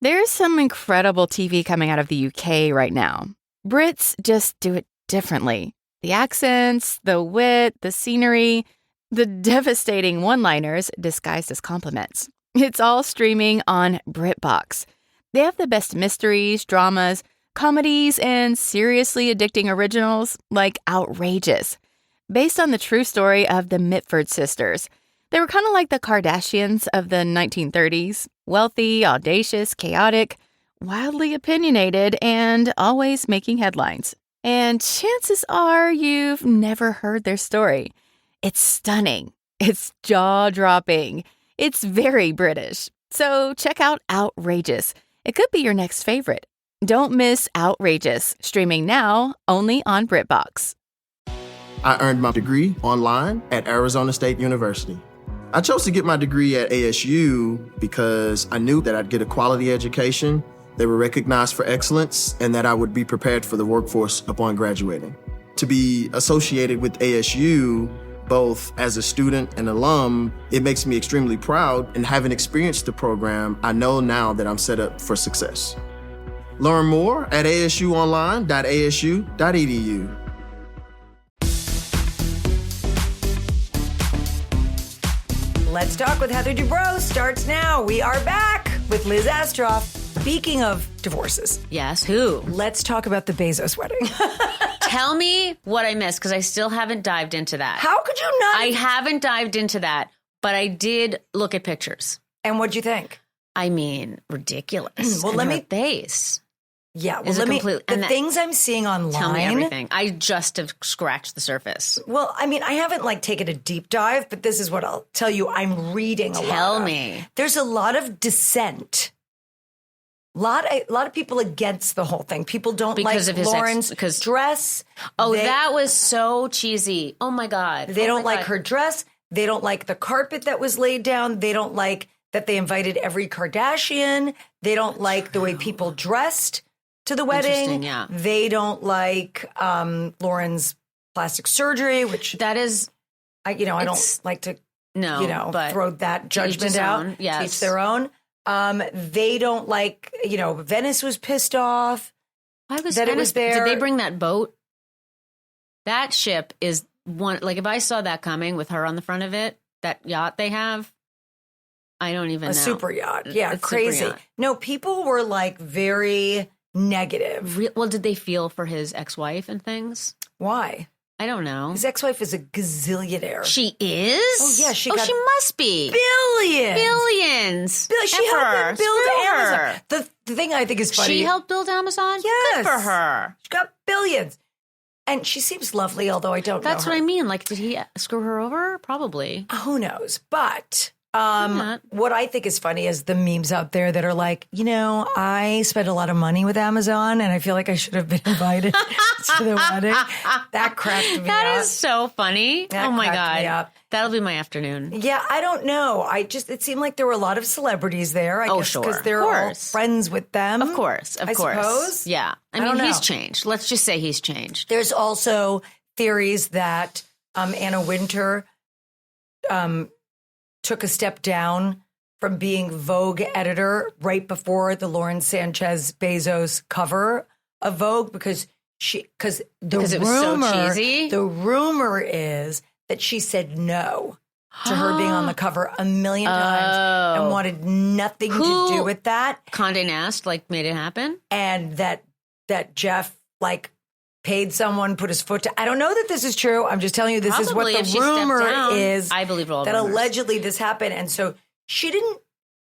There's some incredible TV coming out of the UK right now. Brits just do it differently. The accents, the wit, the scenery, the devastating one-liners disguised as compliments. It's all streaming on BritBox. They have the best mysteries, dramas, comedies, and seriously addicting originals like Outrageous, based on the true story of the Mitford sisters. They were kind of like the Kardashians of the 1930s, wealthy, audacious, chaotic, wildly opinionated, and always making headlines. And chances are you've never heard their story. It's stunning. It's jaw-dropping. It's very British. So check out Outrageous. It could be your next favorite. Don't miss Outrageous, streaming now only on BritBox. I earned my degree online at Arizona State University. I chose to get my degree at ASU because I knew that I'd get a quality education, they were recognized for excellence, and that I would be prepared for the workforce upon graduating. To be associated with ASU, both as a student and alum, it makes me extremely proud, and having experienced the program, I know now that I'm set up for success. Learn more at asuonline.asu.edu. Let's Talk with Heather Dubrow starts now. We are back with Liz Astrof. Speaking of divorces. Yes, who? Let's talk about the Bezos wedding. Tell me what I missed, because I still haven't dived into that. How could you not? I haven't dived into that, but I did look at pictures. And what'd you think? I mean, ridiculous. Well, and let her me... face. Yeah, well, things I'm seeing online. Tell me everything. I just have scratched the surface. Well, I mean, I haven't taken a deep dive, but this is what I'll tell you. I'm reading a lot. Tell me. There's a lot of dissent. A lot of people against the whole thing. People don't because like of Lauren's dress. Oh, that was so cheesy. Oh my God. They don't like her dress. They don't like the carpet that was laid down. They don't like that they invited every Kardashian. They don't like the way people dressed to the wedding. Yeah. They don't like Lauren's plastic surgery, which that is, I don't like to, but throw that judgment out. Yes. Teach their own. They don't like, Venice was pissed off. Why was that Venice, it was there. Did they bring that boat? That ship is one, if I saw that coming with her on the front of it, that yacht they have, I don't even know. A super yacht. Yeah, crazy. Yacht. No, people were very negative. Well, did they feel for his ex-wife and things? Why? I don't know. His ex-wife is a gazillionaire. She is? Oh, yeah. She must be. Billions. She helped build Amazon. The thing I think is funny. She helped build Amazon? Yes. Good for her. She got billions. And she seems lovely, although I don't know That's what I mean. Did he screw her over? Probably. Who knows? But... what I think is funny is the memes out there that are I spent a lot of money with Amazon and I feel like I should have been invited to the wedding. That cracked me up. That is so funny. That oh my cracked me God. up. That'll be my afternoon. Yeah, I don't know. It seemed like there were a lot of celebrities there. I guess sure. Because they're all friends with them. Of course. I suppose. Yeah. I mean, he's changed. Let's just say he's changed. There's also theories that Anna Wintour took a step down from being Vogue editor right before the Lauren Sanchez Bezos cover of Vogue because it was so cheesy. The rumor is that she said no to her being on the cover a million times and wanted nothing to do with that. Condé Nast made it happen, and that Jeff paid someone, put his foot to... I don't know that this is true. I'm just telling you this is what the rumor is. I believe all that rumors. Allegedly this happened. And so she didn't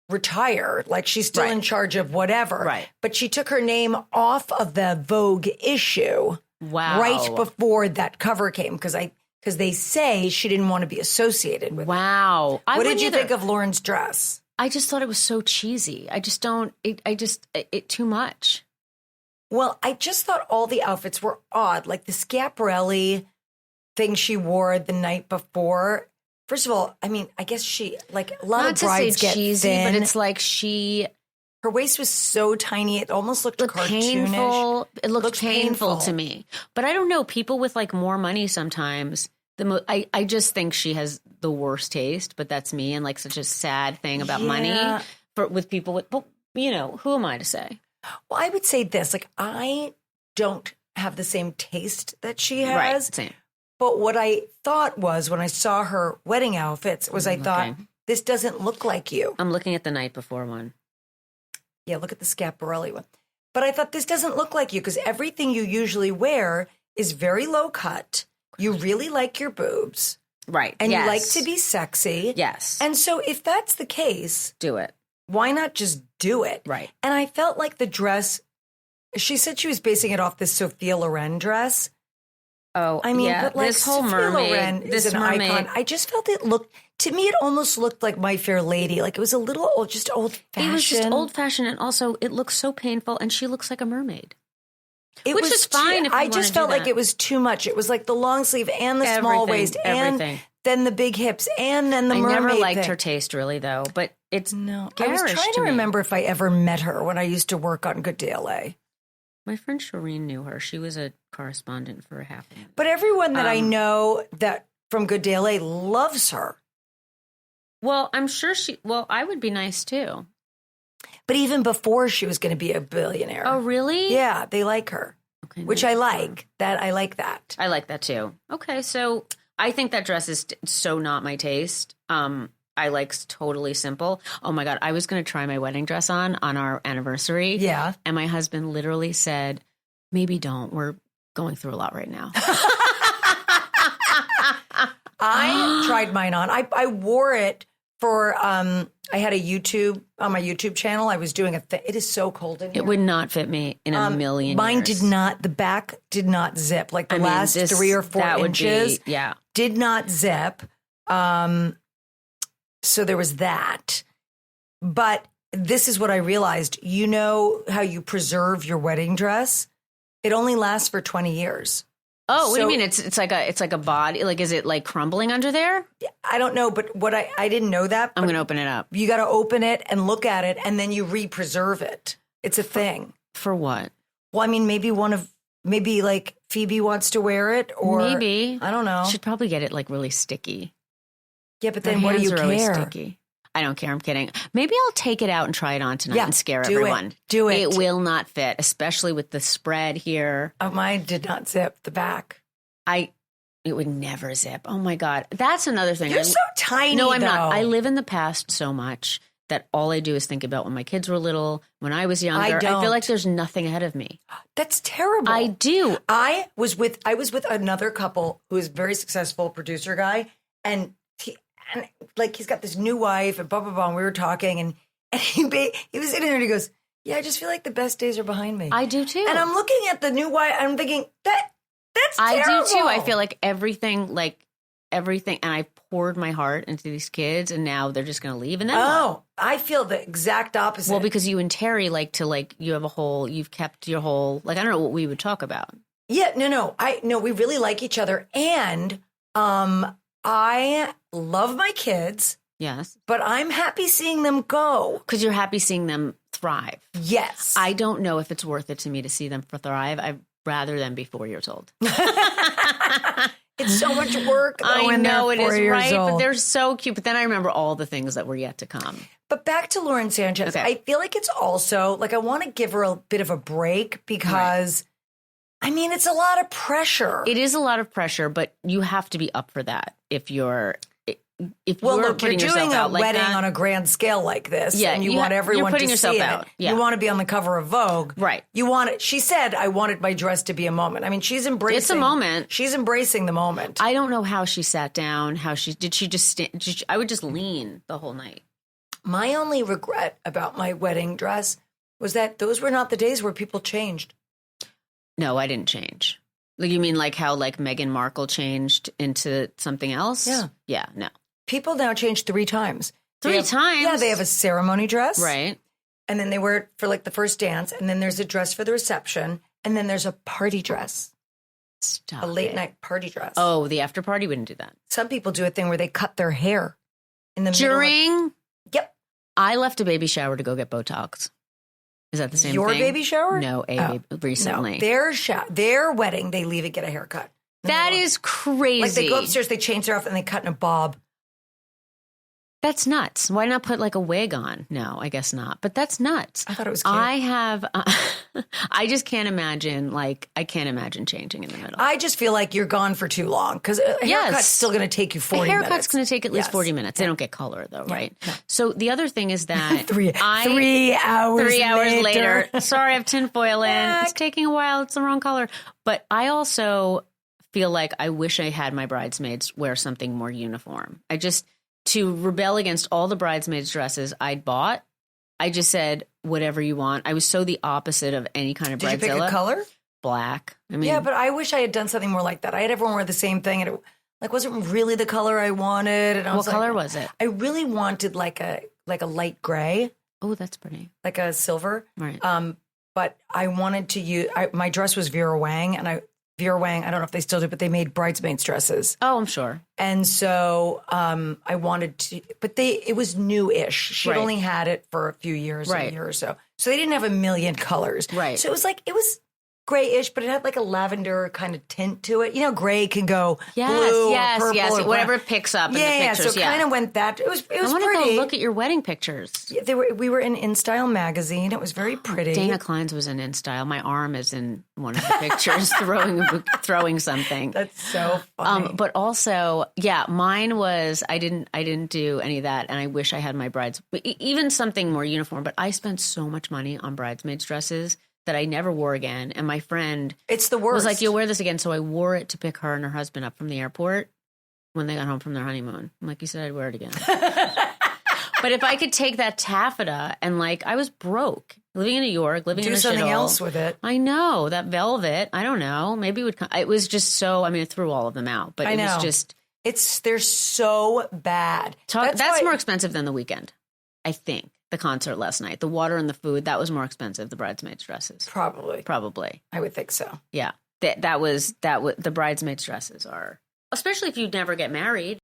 retire. She's still in charge of whatever. Right. But she took her name off of the Vogue issue. Wow. Right before that cover came. Because they say she didn't want to be associated with it. Wow. What did you think of Lauren's dress? I just thought it was so cheesy. I just don't... It too much. Well, I just thought all the outfits were odd. The Schiaparelli thing she wore the night before. First of all, I mean, I guess she, a lot of brides get cheesy, thin. but it's her waist was so tiny, it almost looked cartoonish. Painful. It looked painful to me. But I don't know, people with more money sometimes, I just think she has the worst taste, but that's me, and such a sad thing about money with people with... you know, who am I to say? Well, I would say this, like, I don't have the same taste that she has. Right, same. But what I thought was when I saw her wedding outfits was I thought, this doesn't look like you. I'm looking at the night before one. Yeah, look at the Schiaparelli one. But I thought, this doesn't look like you because everything you usually wear is very low cut. You really like your boobs. Right. And you like to be sexy. Yes. And so if that's the case, do it. Why not just do it? Right. And I felt like the dress, she said she was basing it off this Sophia Loren dress. Oh, I mean, yeah. but like this whole Sophia mermaid, Loren is an icon. I just felt it looked, to me, it almost looked like My Fair Lady. Like it was a little old, just old-fashioned. It was just old-fashioned, and also it looks so painful, and she looks like a mermaid. Which is fine if you I just felt like it was too much. It was like the long sleeve and the small waist and then the big hips and then the mermaid I never liked thing. her taste really, though, but it's I was trying to remember if I ever met her when I used to work on Good Day LA. My friend Shireen knew her. She was a correspondent for a half a minute. But everyone that I know that from Good Day LA loves her. Well, I'm sure I would be nice too. But even before she was going to be a billionaire. Oh, really? Yeah, they like her. Okay, which I like. I like that. I like that too. Okay, so I think that dress is so not my taste. I like totally simple. Oh my God, I was going to try my wedding dress on our anniversary. Yeah. And my husband literally said, maybe don't. We're going through a lot right now. I tried mine on. I wore it for, I had a YouTube, on my YouTube channel. I was doing it is so cold in here. It would not fit me in a million years. Mine did not, the back did not zip. Like the last 3 or 4 inches did not zip. So there was that. But this is what I realized. You know how you preserve your wedding dress? It only lasts for 20 years. Oh, what do you mean? It's like a body. Like, is it like crumbling under there? I don't know, but what I didn't know that. I'm going to open it up. You got to open it and look at it, and then you re-preserve it. It's a thing. For what? Well, I mean, maybe like Phoebe wants to wear it, or maybe I don't know. Should probably get it like really sticky. Yeah, but then what do you care? Really sticky. I don't care. I'm kidding. Maybe I'll take it out and try it on tonight and scare everyone. Do it. It will not fit, especially with the spread here. Oh, mine did not zip the back. It would never zip. Oh my God. That's another thing. You're so tiny. No, I'm not. I live in the past so much that all I do is think about when my kids were little, when I was younger. I feel like there's nothing ahead of me. That's terrible. I do. I was with another couple who is a very successful producer guy, and he's got this new wife and blah blah blah. And we were talking, and he was sitting there and he goes, "Yeah, I just feel like the best days are behind me." I do too. And I'm looking at the new wife, and I'm thinking that's terrible. I do too. I feel like everything, and I poured my heart into these kids, and now they're just going to leave. And then what? I feel the exact opposite. Well, because you and Terry you have you've kept your whole, I don't know what we would talk about. Yeah, no, we really like each other, and I love my kids. Yes, but I'm happy seeing them go because you're happy seeing them thrive. Yes, I don't know if it's worth it to me to see them thrive. I'd rather than be 4 years old. It's so much work. I know it is, right? But they're so cute. But then I remember all the things that were yet to come. But back to Lauren Sanchez. Okay. I feel like it's also I want to give her a bit of a break because, I mean, it's a lot of pressure. It is a lot of pressure, but you have to be up for that if you're putting yourself out like wedding on a grand scale like this, and you want everyone to see it. Yeah. You want to be on the cover of Vogue, right? You want it. She said, "I wanted my dress to be a moment." I mean, she's embracing. It's a moment. She's embracing the moment. I don't know how she sat down. Did she just stand? I would just lean the whole night. My only regret about my wedding dress was that those were not the days where people changed. No, I didn't change. You mean like how Meghan Markle changed into something else? Yeah. Yeah. No. People now change 3 times. 3 times? Yeah, they have a ceremony dress. Right. And then they wear it for the first dance. And then there's a dress for the reception. And then there's a party dress. Stop a late night party dress. Oh, the after party wouldn't do that. Some people do a thing where they cut their hair in the middle. Yep. I left a baby shower to go get Botox. Is that the same Your thing? Your baby shower? No, recently. No, their wedding, they leave it, get a haircut. That is crazy. They go upstairs, they change their outfit, and they cut in a bob. That's nuts. Why not put like a wig on? No, I guess not. But that's nuts. I thought it was cute. I have, I just can't imagine, I can't imagine changing in the middle. I just feel like you're gone for too long because a haircut's still going to take you 40 minutes. A haircut's going to take at least 40 minutes. They don't get color though, right? No. So the other thing is that 3 hours later. Sorry, I have tinfoil in. It's taking a while. It's the wrong color. But I also feel like I wish I had my bridesmaids wear something more uniform. To rebel against all the bridesmaids dresses I'd bought, I just said, whatever you want. I was so the opposite of any kind of bridezilla. Did you pick a color? Black. I mean, yeah, but I wish I had done something more like that. I had everyone wear the same thing, and it wasn't really the color I wanted. And what color was it? I really wanted like a light gray. Oh, that's pretty. Like a silver. Right. But I wanted to use. My dress was Vera Wang, and Vera Wang, I don't know if they still do, but they made bridesmaids dresses. Oh, I'm sure. And so I wanted to, but it was new-ish. She'd only had it for a few years, a year or so. So they didn't have a million colors. Right. So it was grayish, but it had like a lavender kind of tint to it. You know, gray can go blue or purple. Or whatever it picks up in the pictures. So it kind of went that. It was pretty. I want to go look at your wedding pictures. Yeah, we were in InStyle magazine. It was very pretty. Dana Klein's was in InStyle. My arm is in one of the pictures throwing something. That's so funny. But also, mine was I didn't do any of that, and I wish I had my brides even something more uniform. But I spent so much money on bridesmaids dresses that I never wore again. And my friend it's the worst. Was like, you'll wear this again. So I wore it to pick her and her husband up from the airport when they got home from their honeymoon. I'm like, you said I'd wear it again. But if I could take that taffeta and I was broke, living in New York, living in a shithole. Do something else with it. I know. That velvet, I don't know. Maybe it would come. It was just so, I threw all of them out. But it was just. They're so bad. That's more expensive than the weekend, I think. The concert last night, the water and the food, that was more expensive. The bridesmaids dresses, probably. I would think so. Yeah, that was the bridesmaids dresses are, especially if you never get married.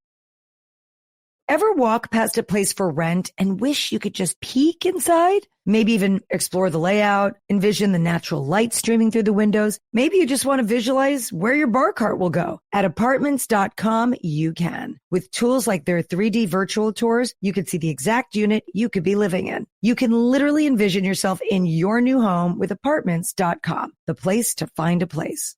Ever walk past a place for rent and wish you could just peek inside? Maybe even explore the layout, envision the natural light streaming through the windows. Maybe you just want to visualize where your bar cart will go. At apartments.com, you can. With tools like their 3D virtual tours, you can see the exact unit you could be living in. You can literally envision yourself in your new home with apartments.com, the place to find a place.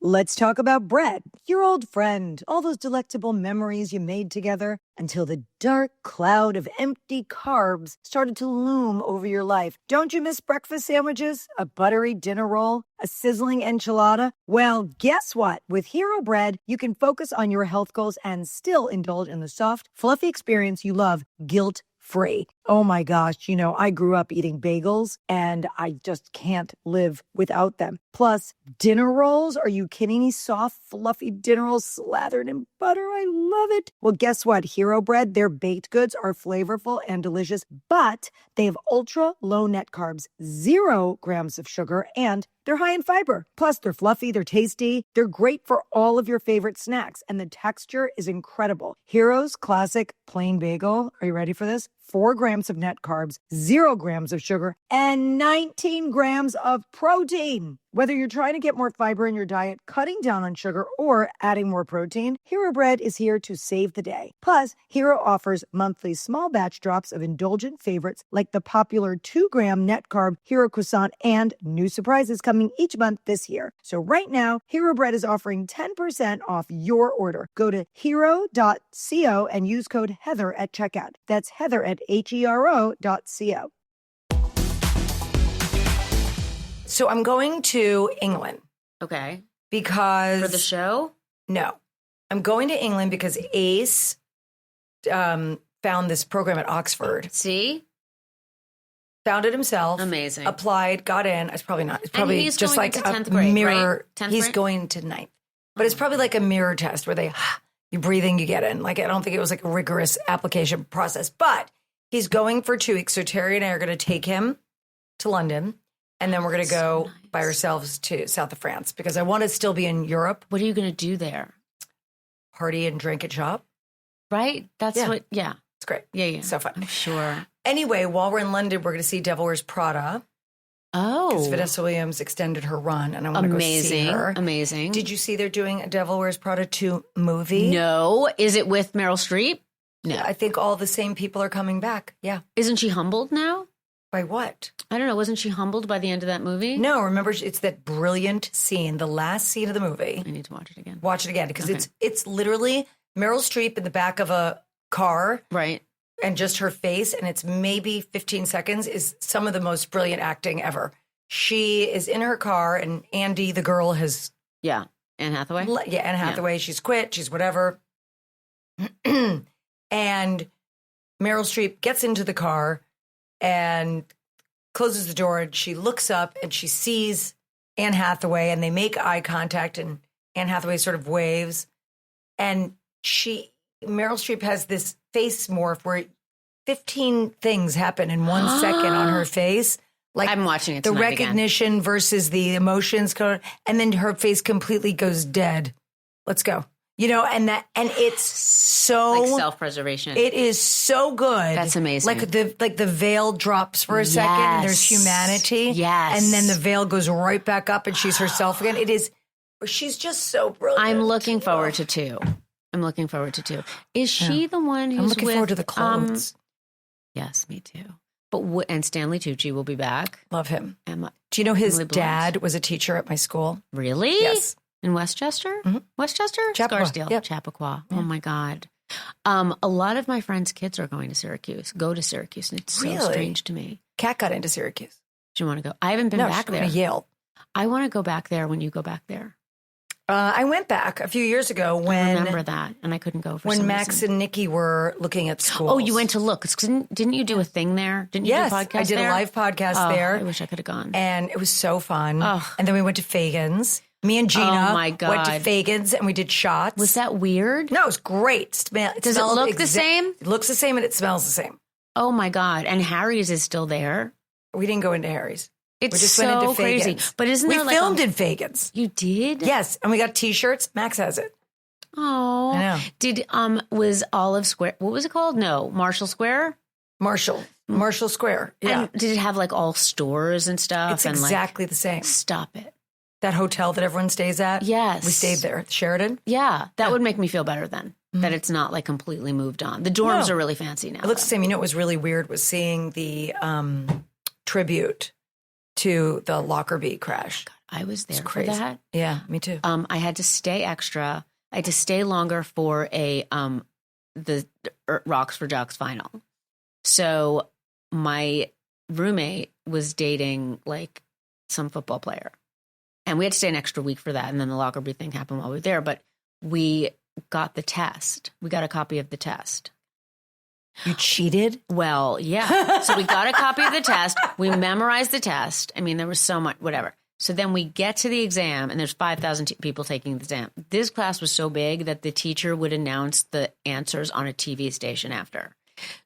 Let's talk about bread, your old friend, all those delectable memories you made together until the dark cloud of empty carbs started to loom over your life. Don't you miss breakfast sandwiches, a buttery dinner roll, a sizzling enchilada? Well, guess what? With Hero Bread, you can focus on your health goals and still indulge in the soft, fluffy experience you love, guilt-free. Oh my gosh, I grew up eating bagels and I just can't live without them. Plus, dinner rolls. Are you kidding me? Soft, fluffy dinner rolls slathered in butter. I love it. Well, guess what? Hero Bread, their baked goods are flavorful and delicious, but they have ultra low net carbs, 0 grams of sugar, and they're high in fiber. Plus, they're fluffy, they're tasty, they're great for all of your favorite snacks, and the texture is incredible. Hero's Classic Plain Bagel. Are you ready for this? 4 grams of net carbs, 0 grams of sugar, and 19 grams of protein. Whether you're trying to get more fiber in your diet, cutting down on sugar, or adding more protein, Hero Bread is here to save the day. Plus, Hero offers monthly small batch drops of indulgent favorites like the popular 2-gram net carb Hero Croissant and new surprises coming each month this year. So right now, Hero Bread is offering 10% off your order. Go to hero.co and use code Heather at checkout. That's Heather at HERO.co. So I'm going to England. Okay. Because... For the show? No. I'm going to England because Ace found this program at Oxford. See? Found it himself. Amazing. Applied, got in. It's probably not. It's probably he's just going like to a 10th grade, mirror. Right? He's grade? going to 9th. But it's probably like a mirror test where you're breathing, you get in. I don't think it was like a rigorous application process. But he's going for 2 weeks. So Terry and I are going to take him to London. And then we're going to go by ourselves to south of France because I want to still be in Europe. What are you going to do there? Party and drink and shop. Right? That's what, It's great. Yeah. So fun. I'm sure. Anyway, while we're in London, we're going to see Devil Wears Prada. Oh. Because Vanessa Williams extended her run and I want to go see her. Amazing. Did you see they're doing a Devil Wears Prada 2 movie? No. Is it with Meryl Streep? No. I think all the same people are coming back. Yeah. Isn't she humbled now? By what? I don't know. Wasn't she humbled by the end of that movie? No, remember, it's that brilliant scene, the last scene of the movie. I need to watch it again. Watch it again because it's literally Meryl Streep in the back of a car. Right. And just her face, and it's maybe 15 seconds, is some of the most brilliant acting ever. She is in her car, and Andy, the girl, has... Yeah. Anne Hathaway? Yeah, Anne Hathaway. Yeah. She's quit. She's whatever. And Meryl Streep gets into the car and closes the door, and she looks up, and she sees Anne Hathaway, and they make eye contact, and Anne Hathaway sort of waves. And Meryl Streep has this face morph where 15 things happen in 1 second on her face. Like I'm watching it the tonight recognition again. Versus the emotions, and then her face completely goes dead. Let's go. And it's so like self-preservation. It is so good. That's amazing. Like the veil drops for a second, and there's humanity. Yes, and then the veil goes right back up, and she's herself again. She's just so brilliant. I'm looking forward to 2. Is she the one who's I'm looking forward to the clothes. Yes, me too. But and Stanley Tucci will be back. Love him. Do you know his dad was a teacher at my school? Really? Yes. In Westchester? Mm-hmm. Westchester? Chappaqua. Scarsdale. Yep. Chappaqua. Yeah. Oh my God. A lot of my friends' kids are going to Syracuse. Go to Syracuse, and it's so strange to me. Kat got into Syracuse. Do you want to go? I haven't been back there. To Yale. I want to go back there when you go back there. I went back a few years ago when... I remember that, and I couldn't go for when some Max reason. and Nikki were looking at schools. Oh, you went to look. Didn't you do a thing there? Didn't you do a podcast there? I did a live podcast there. I wish I could have gone. And it was so fun. And then we went to Fagan's. Me and Gina went to Fagan's, and we did shots. Was that weird? No, it was great. Does it look the same? It looks the same, and it smells the same. Oh, my God. And Harry's is still there? We didn't go into Harry's. It's we just so went into crazy. Fagan's. But isn't there we filmed in Fagan's. You did? Yes, and we got T-shirts. Max has it. Oh, I know. Did was Olive Square? What was it called? No, Marshall Square. Marshall Square. Yeah. And did it have like all stores and stuff? It's exactly the same. Stop it. That hotel that everyone stays at. Yes, we stayed there. Sheridan. Yeah, that would make me feel better then. Mm-hmm. That it's not like completely moved on. The dorms are really fancy now. It looks the same. You know, what was really weird was seeing the tribute to the Lockerbie crash. God, I was there for that. Yeah, me too. I had to stay extra. I had to stay longer for the Rocks for Jocks final. So my roommate was dating like some football player, and we had to stay an extra week for that. And then the Lockerbie thing happened while we were there. But we got the test. We got a copy of the test. You cheated? Well, yeah. So we got a copy of the test. We memorized the test. I mean, there was so much, whatever. So then we get to the exam, and there's 5,000 people taking the exam. This class was so big that the teacher would announce the answers on a TV station after.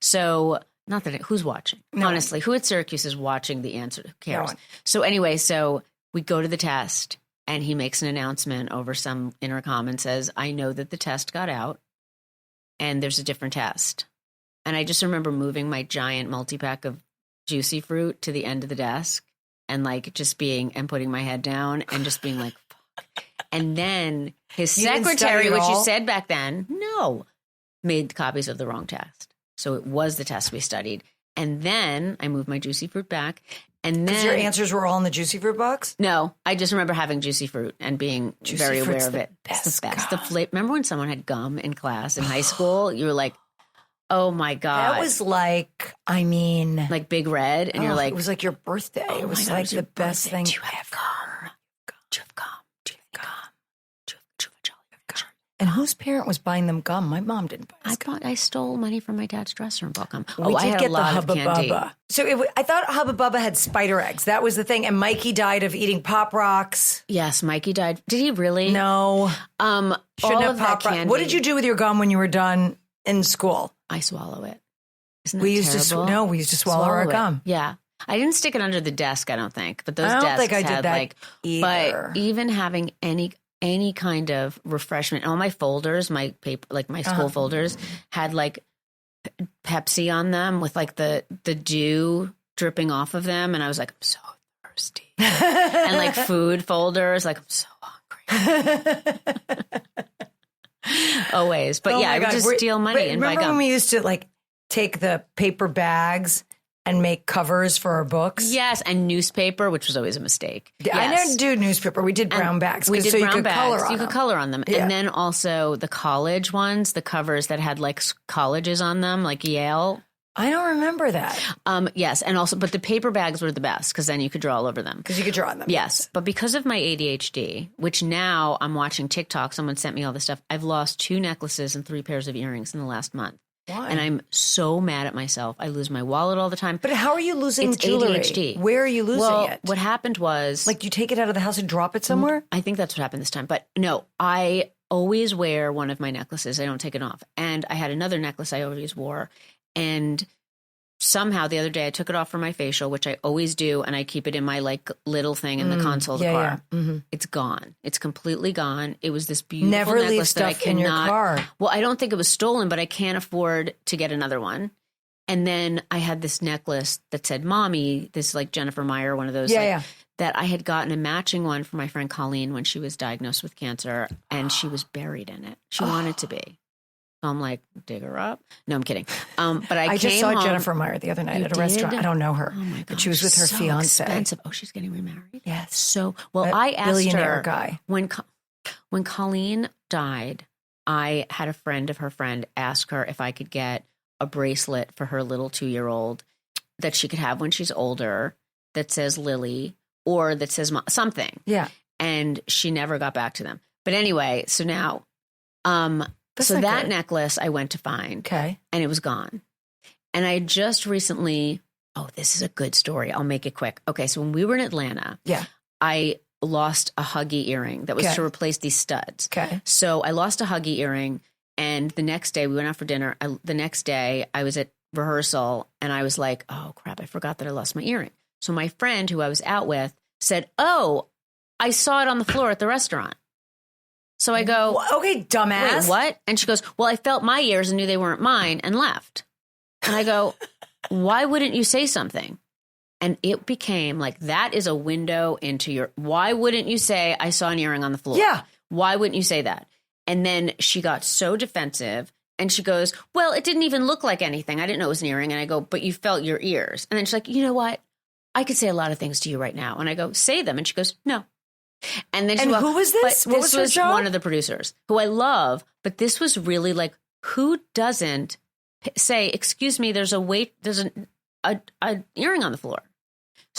So not that who's watching? No. Honestly, who at Syracuse is watching the answer? Who cares? No. So anyway, so we go to the test, and he makes an announcement over some intercom and says, I know that the test got out, and there's a different test. And I just remember moving my giant multi-pack of juicy fruit to the end of the desk and like just and putting my head down and just being like, fuck. And then his secretary, which you said back then, made copies of the wrong test. So it was the test we studied. And then I moved my juicy fruit back. And then your answers were all in the juicy fruit box? No, I just remember having juicy fruit and being very aware of it. Best. It's the best. Remember when someone had gum in class in high school? You were like, oh my God. That was like, like Big Red. And you're like, it was like your birthday. It was like the best thing. Do you have gum? Do you have gum? Do you have gum? Do you have Jolly Rancher? And whose parent was buying them gum? My mom didn't buy us gum. I stole money from my dad's dresser and bought gum. I did get the Hubba Bubba. So I thought Hubba Bubba had spider eggs. That was the thing. And Mikey died of eating Pop Rocks. Yes, Mikey died. Did he really? No. Shouldn't have Pop Rocks. What did you do with your gum when you were done in school? I swallow it. Isn't that we used terrible? We used to swallow our gum. Yeah. I didn't stick it under the desk, I don't think. But those desks I don't think I did that either. But even having any kind of refreshment, all my folders, my paper, like my school folders, had like Pepsi on them with like the dew dripping off of them. And I was like, I'm so thirsty. And like food folders, like I'm so hungry. Always. But I would just steal money and buy remember gum. when we used to like take the paper bags and make covers for our books? Yes, and newspaper, which was always a mistake. Yes. I didn't do newspaper. We did brown bags. We did so brown you could bags. color on you them. could color on them. Yeah. And then also the college ones, the covers that had like colleges on them, like Yale. I don't remember that. Yes, and also, but the paper bags were the best because then you could draw all over them. Because you could draw on them. Yes, but because of my ADHD, which now I'm watching TikTok, someone sent me all this stuff. I've lost 2 necklaces and 3 pairs of earrings in the last month. Why? And I'm so mad at myself. I lose my wallet all the time. But how are you losing It's jewelry? ADHD. Where are you losing it? What happened was... Like you take it out of the house and drop it somewhere? I think that's what happened this time. But no, I always wear one of my necklaces. I don't take it off. And I had another necklace I always wore. And somehow the other day I took it off for my facial, which I always do. And I keep it in my like little thing in the console of the car. Yeah. Mm-hmm. It's gone. It's completely gone. It was this beautiful Never necklace leave that I stuff in your cannot. car. Well, I don't think it was stolen, but I can't afford to get another one. And then I had this necklace that said "Mommy," this like Jennifer Meyer, one of those. That I had gotten a matching one for my friend Colleen when she was diagnosed with cancer, and she was buried in it. She wanted to be. So I'm like, dig her up. No, I'm kidding. But I just saw home, Jennifer Meyer the other night You at a restaurant. did? I don't know her. Oh my God, but she was with her so fiance. Expensive. Oh, she's getting remarried. Yes. So well, That I asked billionaire her guy. when Colleen died. I had a friend of her friend ask her if I could get a bracelet for her little 2-year-old that she could have when she's older that says Lily or that says something. Yeah. And she never got back to them. But anyway, so now, That's so not that good. necklace I went to find. Okay. And it was gone. And I just recently, this is a good story. I'll make it quick. Okay, so when we were in Atlanta, I lost a Huggy earring that was to replace these studs. Okay. So I lost a Huggy earring, and the next day we went out for dinner. The next day I was at rehearsal, and I was like, oh crap, I forgot that I lost my earring. So my friend who I was out with said, oh, I saw it on the floor at the restaurant. So I go, okay, dumbass. wait, what? And she goes, well, I felt my ears and knew they weren't mine and left. And I go, why wouldn't you say something? And it became like, that is a window into your, why wouldn't you say, I saw an earring on the floor? Yeah. Why wouldn't you say that? And then she got so defensive and she goes, well, it didn't even look like anything. I didn't know it was an earring. And I go, but you felt your ears. And then she's like, you know what? I could say a lot of things to you right now. And I go, say them. And she goes, no. And then she And who was this? What was her job? One of the producers who I love, but this was really like, who doesn't say, excuse me, there's an earring on the floor.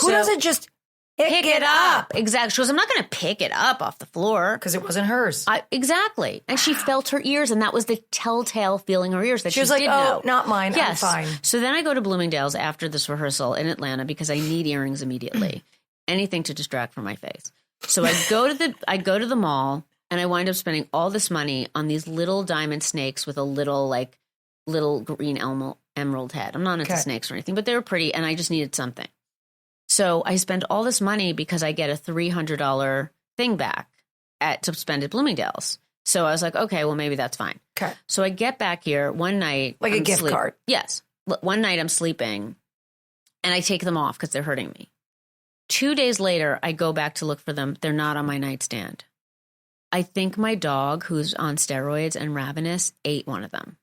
Who doesn't just pick it up? Exactly. She goes, I'm not going to pick it up off the floor. Because it wasn't hers. Exactly. And she felt her ears, and that was the telltale feeling her ears that she was like, did oh, know. not mine. Yes. I'm fine. So then I go to Bloomingdale's after this rehearsal in Atlanta because I need earrings immediately. Anything to distract from my face. So I go to the mall, and I wind up spending all this money on these little diamond snakes with a little green emerald head. I'm not into snakes or anything, but they were pretty, and I just needed something. So I spend all this money because I get a $300 thing back to spend at Bloomingdale's. So I was like, okay, well, maybe that's fine. Okay. So I get back here one night. Like a gift card. Yes. One night I'm sleeping, and I take them off because they're hurting me. 2 days later, I go back to look for them. They're not on my nightstand. I think my dog, who's on steroids and ravenous, ate one of them.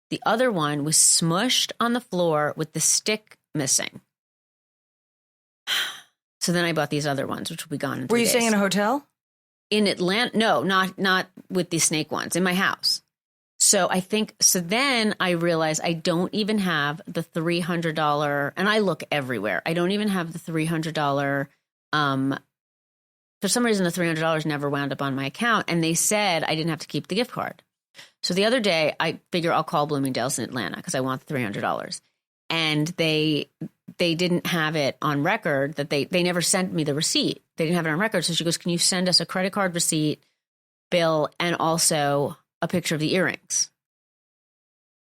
The other one was smushed on the floor with the stick missing. So then I bought these other ones, which will be gone in 3 days. Were you staying in a hotel? In Atlanta? No, not with the snake ones, in my house. So then I realized I don't even have the $300, and I look everywhere. I don't even have the $300. For some reason, the $300 never wound up on my account, and they said I didn't have to keep the gift card. So the other day, I figure I'll call Bloomingdale's in Atlanta because I want the $300. And they didn't have it on record that they never sent me the receipt. They didn't have it on record. So she goes, can you send us a credit card receipt, bill, and also a picture of the earrings?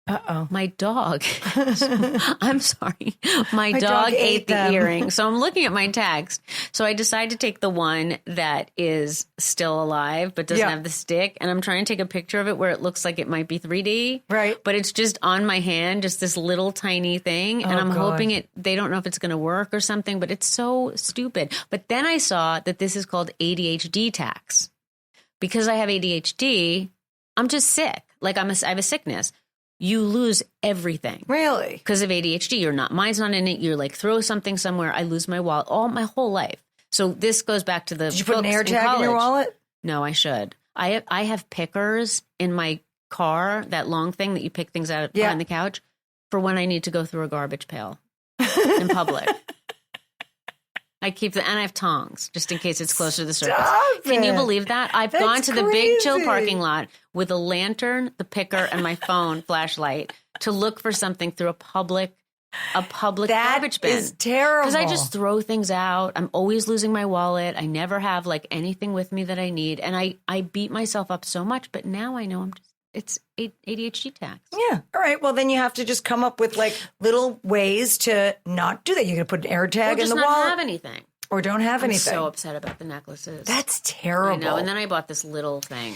Uh-oh. My dog, I'm sorry. My dog ate the earring. So I'm looking at my text. So I decide to take the one that is still alive, but doesn't have the stick. And I'm trying to take a picture of it where it looks like it might be 3D. Right. But it's just on my hand, just this little tiny thing. And I'm hoping they don't know if it's going to work or something, but it's so stupid. But then I saw that this is called ADHD tax. Because I have ADHD, I'm just sick. Like I have a sickness. You lose everything. Really? Because of ADHD. Mine's not in it. You're like, throw something somewhere. I lose my wallet my whole life. So this goes back to the Did you put an AirTag in your wallet? No, I should. I have pickers in my car, that long thing that you pick things out behind the couch, for when I need to go through a garbage pail in public. I keep and I have tongs just in case it's closer to the surface. Can you believe that? I've gone to the Big Chill parking lot with a lantern, the picker, and my phone flashlight to look for something through a public garbage bin. That is terrible. Because I just throw things out. I'm always losing my wallet. I never have like anything with me that I need. And I beat myself up so much, but now I know it's ADHD tax. Yeah. All right. Well, then you have to just come up with like little ways to not do that. You can put an AirTag in the wallet. Or just not have anything. Or don't have anything. I'm so upset about the necklaces. That's terrible. I know. And then I bought this little thing.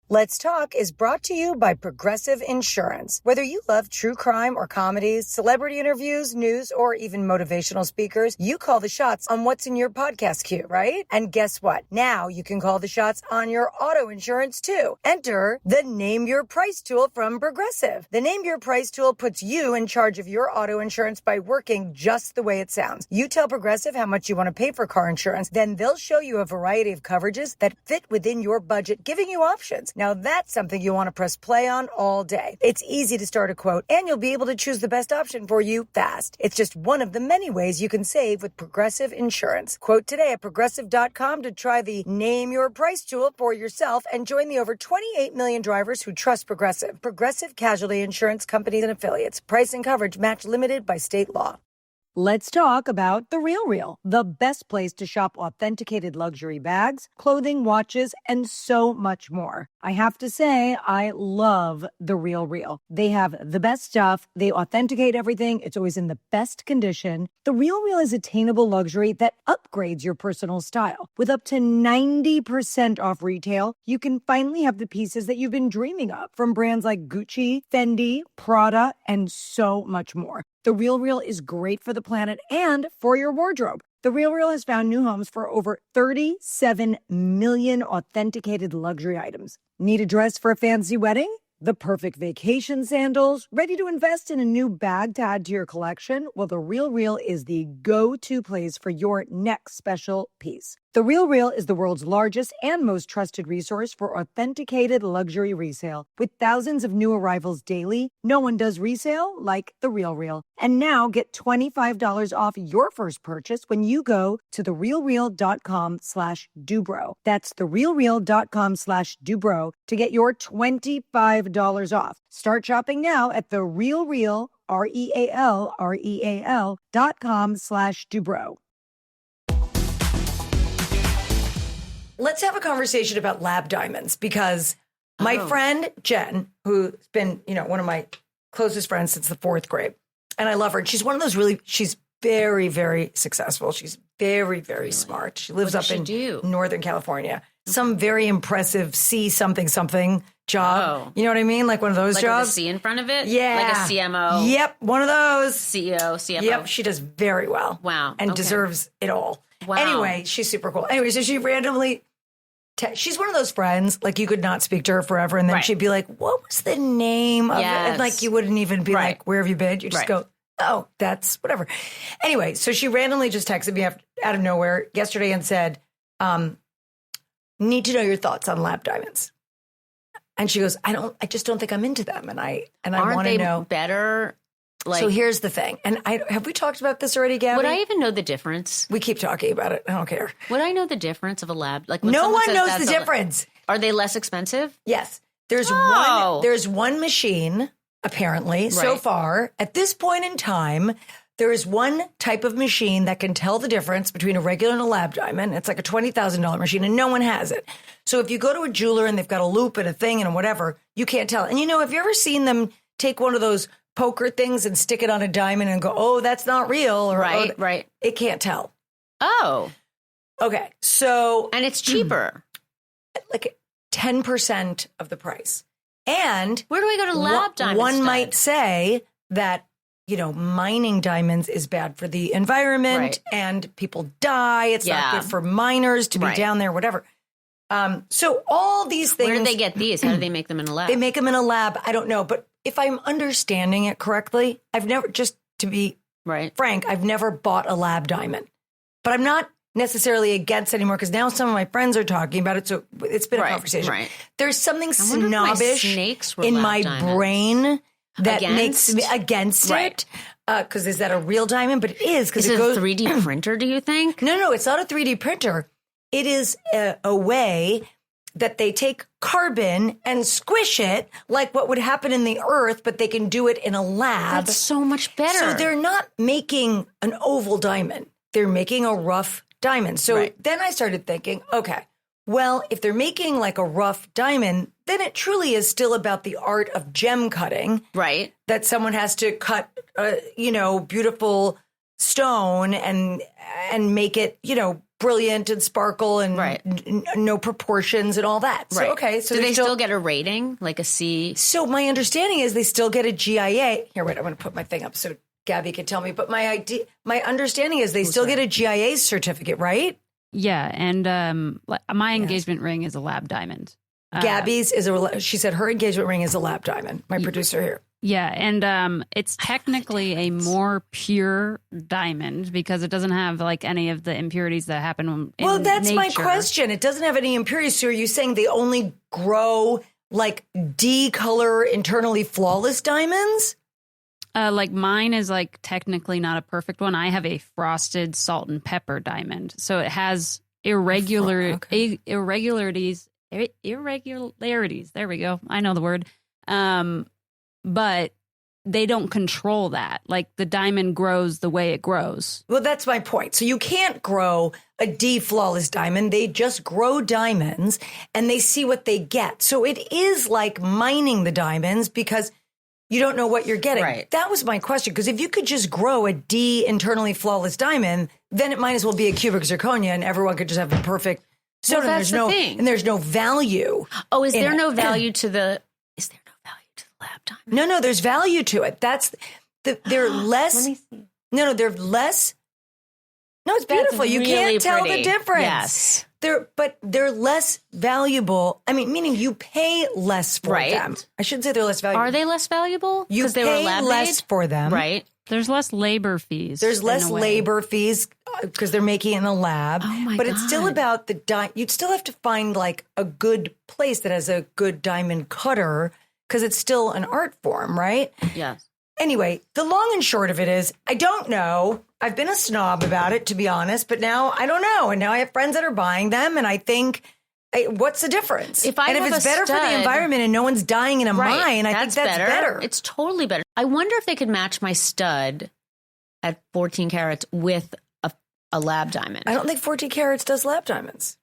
Let's Talk is brought to you by Progressive Insurance. Whether you love true crime or comedies, celebrity interviews, news, or even motivational speakers, you call the shots on what's in your podcast queue, right? And guess what? Now you can call the shots on your auto insurance too. Enter the Name Your Price tool from Progressive. The Name Your Price tool puts you in charge of your auto insurance by working just the way it sounds. You tell Progressive how much you want to pay for car insurance, then they'll show you a variety of coverages that fit within your budget, giving you options. Now that's something you want to press play on all day. It's easy to start a quote, and you'll be able to choose the best option for you fast. It's just one of the many ways you can save with Progressive Insurance. Quote today at Progressive.com to try the Name Your Price tool for yourself and join the over 28 million drivers who trust Progressive. Progressive Casualty Insurance Companies and Affiliates. Price and coverage match limited by state law. Let's talk about The RealReal, the best place to shop authenticated luxury bags, clothing, watches, and so much more. I have to say, I love The RealReal. They have the best stuff. They authenticate everything. It's always in the best condition. The RealReal is attainable luxury that upgrades your personal style. With up to 90% off retail, you can finally have the pieces that you've been dreaming of from brands like Gucci, Fendi, Prada, and so much more. The RealReal is great for the planet and for your wardrobe. The RealReal has found new homes for over 37 million authenticated luxury items. Need a dress for a fancy wedding? The perfect vacation sandals? Ready to invest in a new bag to add to your collection? Well, The RealReal is the go-to place for your next special piece. The RealReal is the world's largest and most trusted resource for authenticated luxury resale. With thousands of new arrivals daily, no one does resale like The RealReal. And now get $25 off your first purchase when you go to therealreal.com/Dubro. That's therealreal.com/Dubro to get your $25 off. Start shopping now at The RealReal, RealReal.com/Dubro. Let's have a conversation about lab diamonds because my friend Jen, who's been, one of my closest friends since the 4th grade, and I love her. And she's one of those she's very, very successful. She's very, very smart. She lives up in Northern California. Some very impressive C something job. Oh. You know what I mean? Like one of those jobs. With a C in front of it? Yeah. Like a CMO. Yep. One of those. CEO, CFO. Yep. She does very well. Wow. And deserves it all. Wow. Anyway, she's super cool. Anyway, so she randomly... she's one of those friends, like you could not speak to her forever, and then she'd be like, what was the name of it? And like you wouldn't even be like, where have you been? You just go, oh, that's whatever. Anyway, so she randomly just texted me out of nowhere yesterday and said, need to know your thoughts on lab diamonds. And she goes, I just don't think I'm into them. And I want to know better. So here's the thing. And have we talked about this already, Gabby? Would I even know the difference? We keep talking about it. I don't care. Would I know the difference of a lab? Like no one knows the difference. Are they less expensive? Yes. There's one machine, apparently, so far. At this point in time, there is one type of machine that can tell the difference between a regular and a lab diamond. It's like a $20,000 machine, and no one has it. So if you go to a jeweler and they've got a loop and a thing and whatever, you can't tell. And have you ever seen them take one of those poker things and stick it on a diamond and go, oh, that's not real. Or, right. It can't tell. Oh. Okay. So. And it's cheaper. Like 10% of the price. And. Where do I go to lab diamonds? One might say that, mining diamonds is bad for the environment and people die. It's not good for miners to be down there, whatever. So all these things. Where do they get these? How do they make them in a lab? They make them in a lab. I don't know. But if I'm understanding it correctly, I've never, just to be frank, I've never bought a lab diamond. But I'm not necessarily against anymore because now some of my friends are talking about it. So it's been a conversation. Right. There's something snobbish in my diamonds. Brain that makes me against it. Because is that a real diamond? But it is. Is it a 3D printer, do you think? No, it's not a 3D printer. It is a way that they take carbon and squish it like what would happen in the earth, but they can do it in a lab. That's so much better. So they're not making an oval diamond. They're making a rough diamond. So then I started thinking, okay, well, if they're making like a rough diamond, then it truly is still about the art of gem cutting. Right. That someone has to cut, beautiful stone and make it, brilliant and sparkle and no proportions and all that. Right. So, okay. So do they still get a rating, like a C? So my understanding is they still get a GIA. Here, wait, I'm going to put my thing up so Gabby can tell me. But my understanding is they still get a GIA certificate, right? Yeah. And my engagement ring is a lab diamond. Gabby's she said her engagement ring is a lab diamond. My producer here. Yeah, and it's technically a more pure diamond because it doesn't have like any of the impurities that happen in Well, that's nature. my question. It doesn't have any impurities. So are you saying they only grow like D-color, internally flawless diamonds? Like mine is like technically not a perfect one. I have a frosted salt and pepper diamond, so it has irregularities. Irregularities. There we go. I know the word. But they don't control that. Like the diamond grows the way it grows. Well, that's my point. So you can't grow a D flawless diamond. They just grow diamonds and they see what they get. So it is like mining the diamonds because you don't know what you're getting. Right. That was my question. Because if you could just grow a D internally flawless diamond, then it might as well be a cubic zirconia and everyone could just have a perfect stone. Well, that's the thing. And there's no value. Oh, is there no value to the lab diamond? No, there's value to it. They're less. Let me see. No, they're less. No, it's beautiful. That's you really can't tell pretty. the difference. Yes. They're less valuable. I mean, meaning you pay less for them. I shouldn't say they're less valuable. Are they less valuable? You they pay were lab less made? for them. Right. There's less labor fees. There's less labor fees because they're making it in a lab. Oh my But it's still about you'd still have to find like a good place that has a good diamond cutter because it's still an art form, right? Yes. Anyway, the long and short of it is, I don't know. I've been a snob about it, to be honest, but now I don't know. And now I have friends that are buying them, and I think, what's the difference? If it's better for the environment and no one's dying in a mine, I think that's better. It's totally better. I wonder if they could match my stud at 14 carats with a lab diamond. I don't think 14 carats does lab diamonds.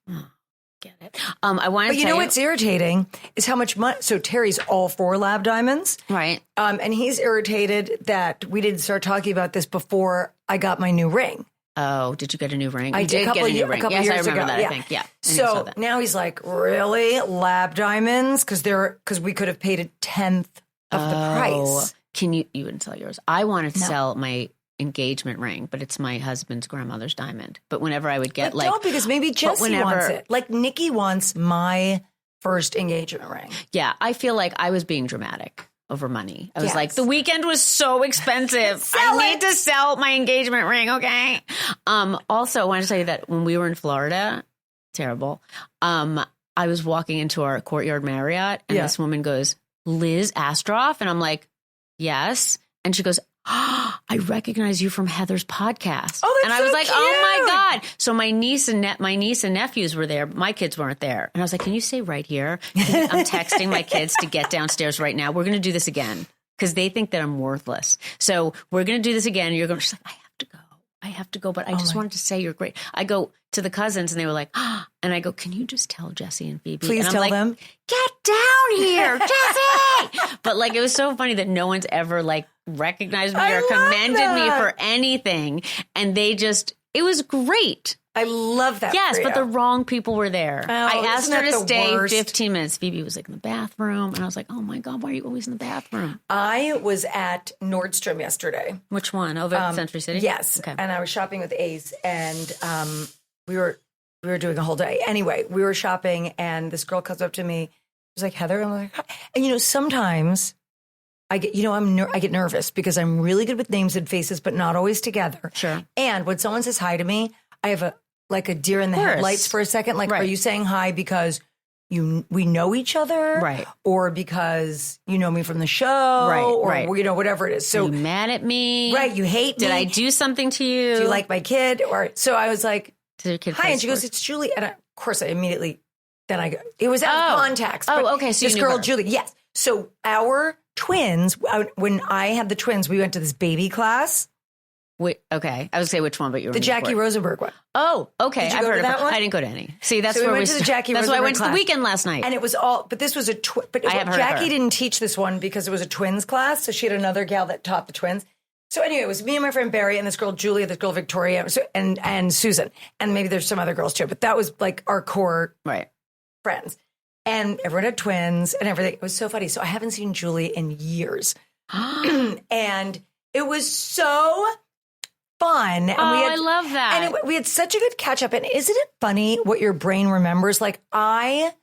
Get it. I want to But you know what's irritating is how much money. So Terry's all for lab diamonds. Right. And he's irritated that we didn't start talking about this before I got my new ring. Oh, did you get a new ring? I did get a new ring. Yes, I years remember ago. that, Yeah. I think. Yeah. So now he's like, really? Lab diamonds? Because we could have paid a tenth of the price. You wouldn't sell yours. I wanted to sell my engagement ring, but it's my husband's grandmother's diamond. But whenever I would get don't, because maybe Jesse wants it. Like Nikki wants my first engagement ring. Yeah, I feel like I was being dramatic over money. I was like, the weekend was so expensive. I need to sell my engagement ring, okay? Also, I want to tell you that when we were in Florida, terrible, I was walking into our Courtyard Marriott, and this woman goes, Liz Astrof? And I'm like, yes. And she goes, I recognize you from Heather's podcast. Oh, that's and I was so like, cute. oh my God. So my niece and nephews were there, but my kids weren't there. And I was like, can you stay right here? I'm texting my kids to get downstairs right now. We're going to do this again because they think that I'm worthless. So we're going to do this again. And you're going, she's like, I have to go, but I just wanted to say you're great. I go to the cousins and they were like, and I go, can you just tell Jesse and Phoebe? Please and tell I'm like, them. Get down here, Jesse! But like, it was so funny that no one's ever like recognized me or commended me for anything. And it was great. I love that. Yes, but the wrong people were there. I asked her to stay worst? 15 minutes. Phoebe was like in the bathroom. And I was like, oh my God, why are you always in the bathroom? I was at Nordstrom yesterday. Which one? Over at Century City? Yes. Okay. And I was shopping with Ace, and we were we were doing a whole day. Anyway, we were shopping and this girl comes up to me. She's like, Heather. I'm like, hi. And sometimes I get, I get nervous because I'm really good with names and faces, but not always together. Sure. And when someone says hi to me, I have a deer in the headlights for a second. Like, are you saying hi because we know each other, right? Or because you know me from the show, right? Or whatever it is. So you mad at me, right? You hate me. Did I do something to you? Do you like my kid? Or so I was like, hi, and she goes, it's Julie. And of course, I immediately it was out of context. Oh, okay. So this girl, Julie, yes. So our twins, when I had the twins, we went to this baby class. Wait, okay. I would say which one, but you were the Jackie Rosenberg one. Oh, okay. I've heard of that one. I didn't go to any. See, that's so where we went to the Jackie Rosenberg That's why I went class. to the weekend last night. And it was all, but this was Jackie didn't teach this one because it was a twins class. So she had another gal that taught the twins. So anyway, it was me and my friend Barry and this girl Julia, this girl Victoria, and Susan. And maybe there's some other girls too, but that was like our core friends. And everyone had twins and everything. It was so funny. So I haven't seen Julie in years. And it was so fun. And I love that. And we had such a good catch up. And isn't it funny what your brain remembers? Like I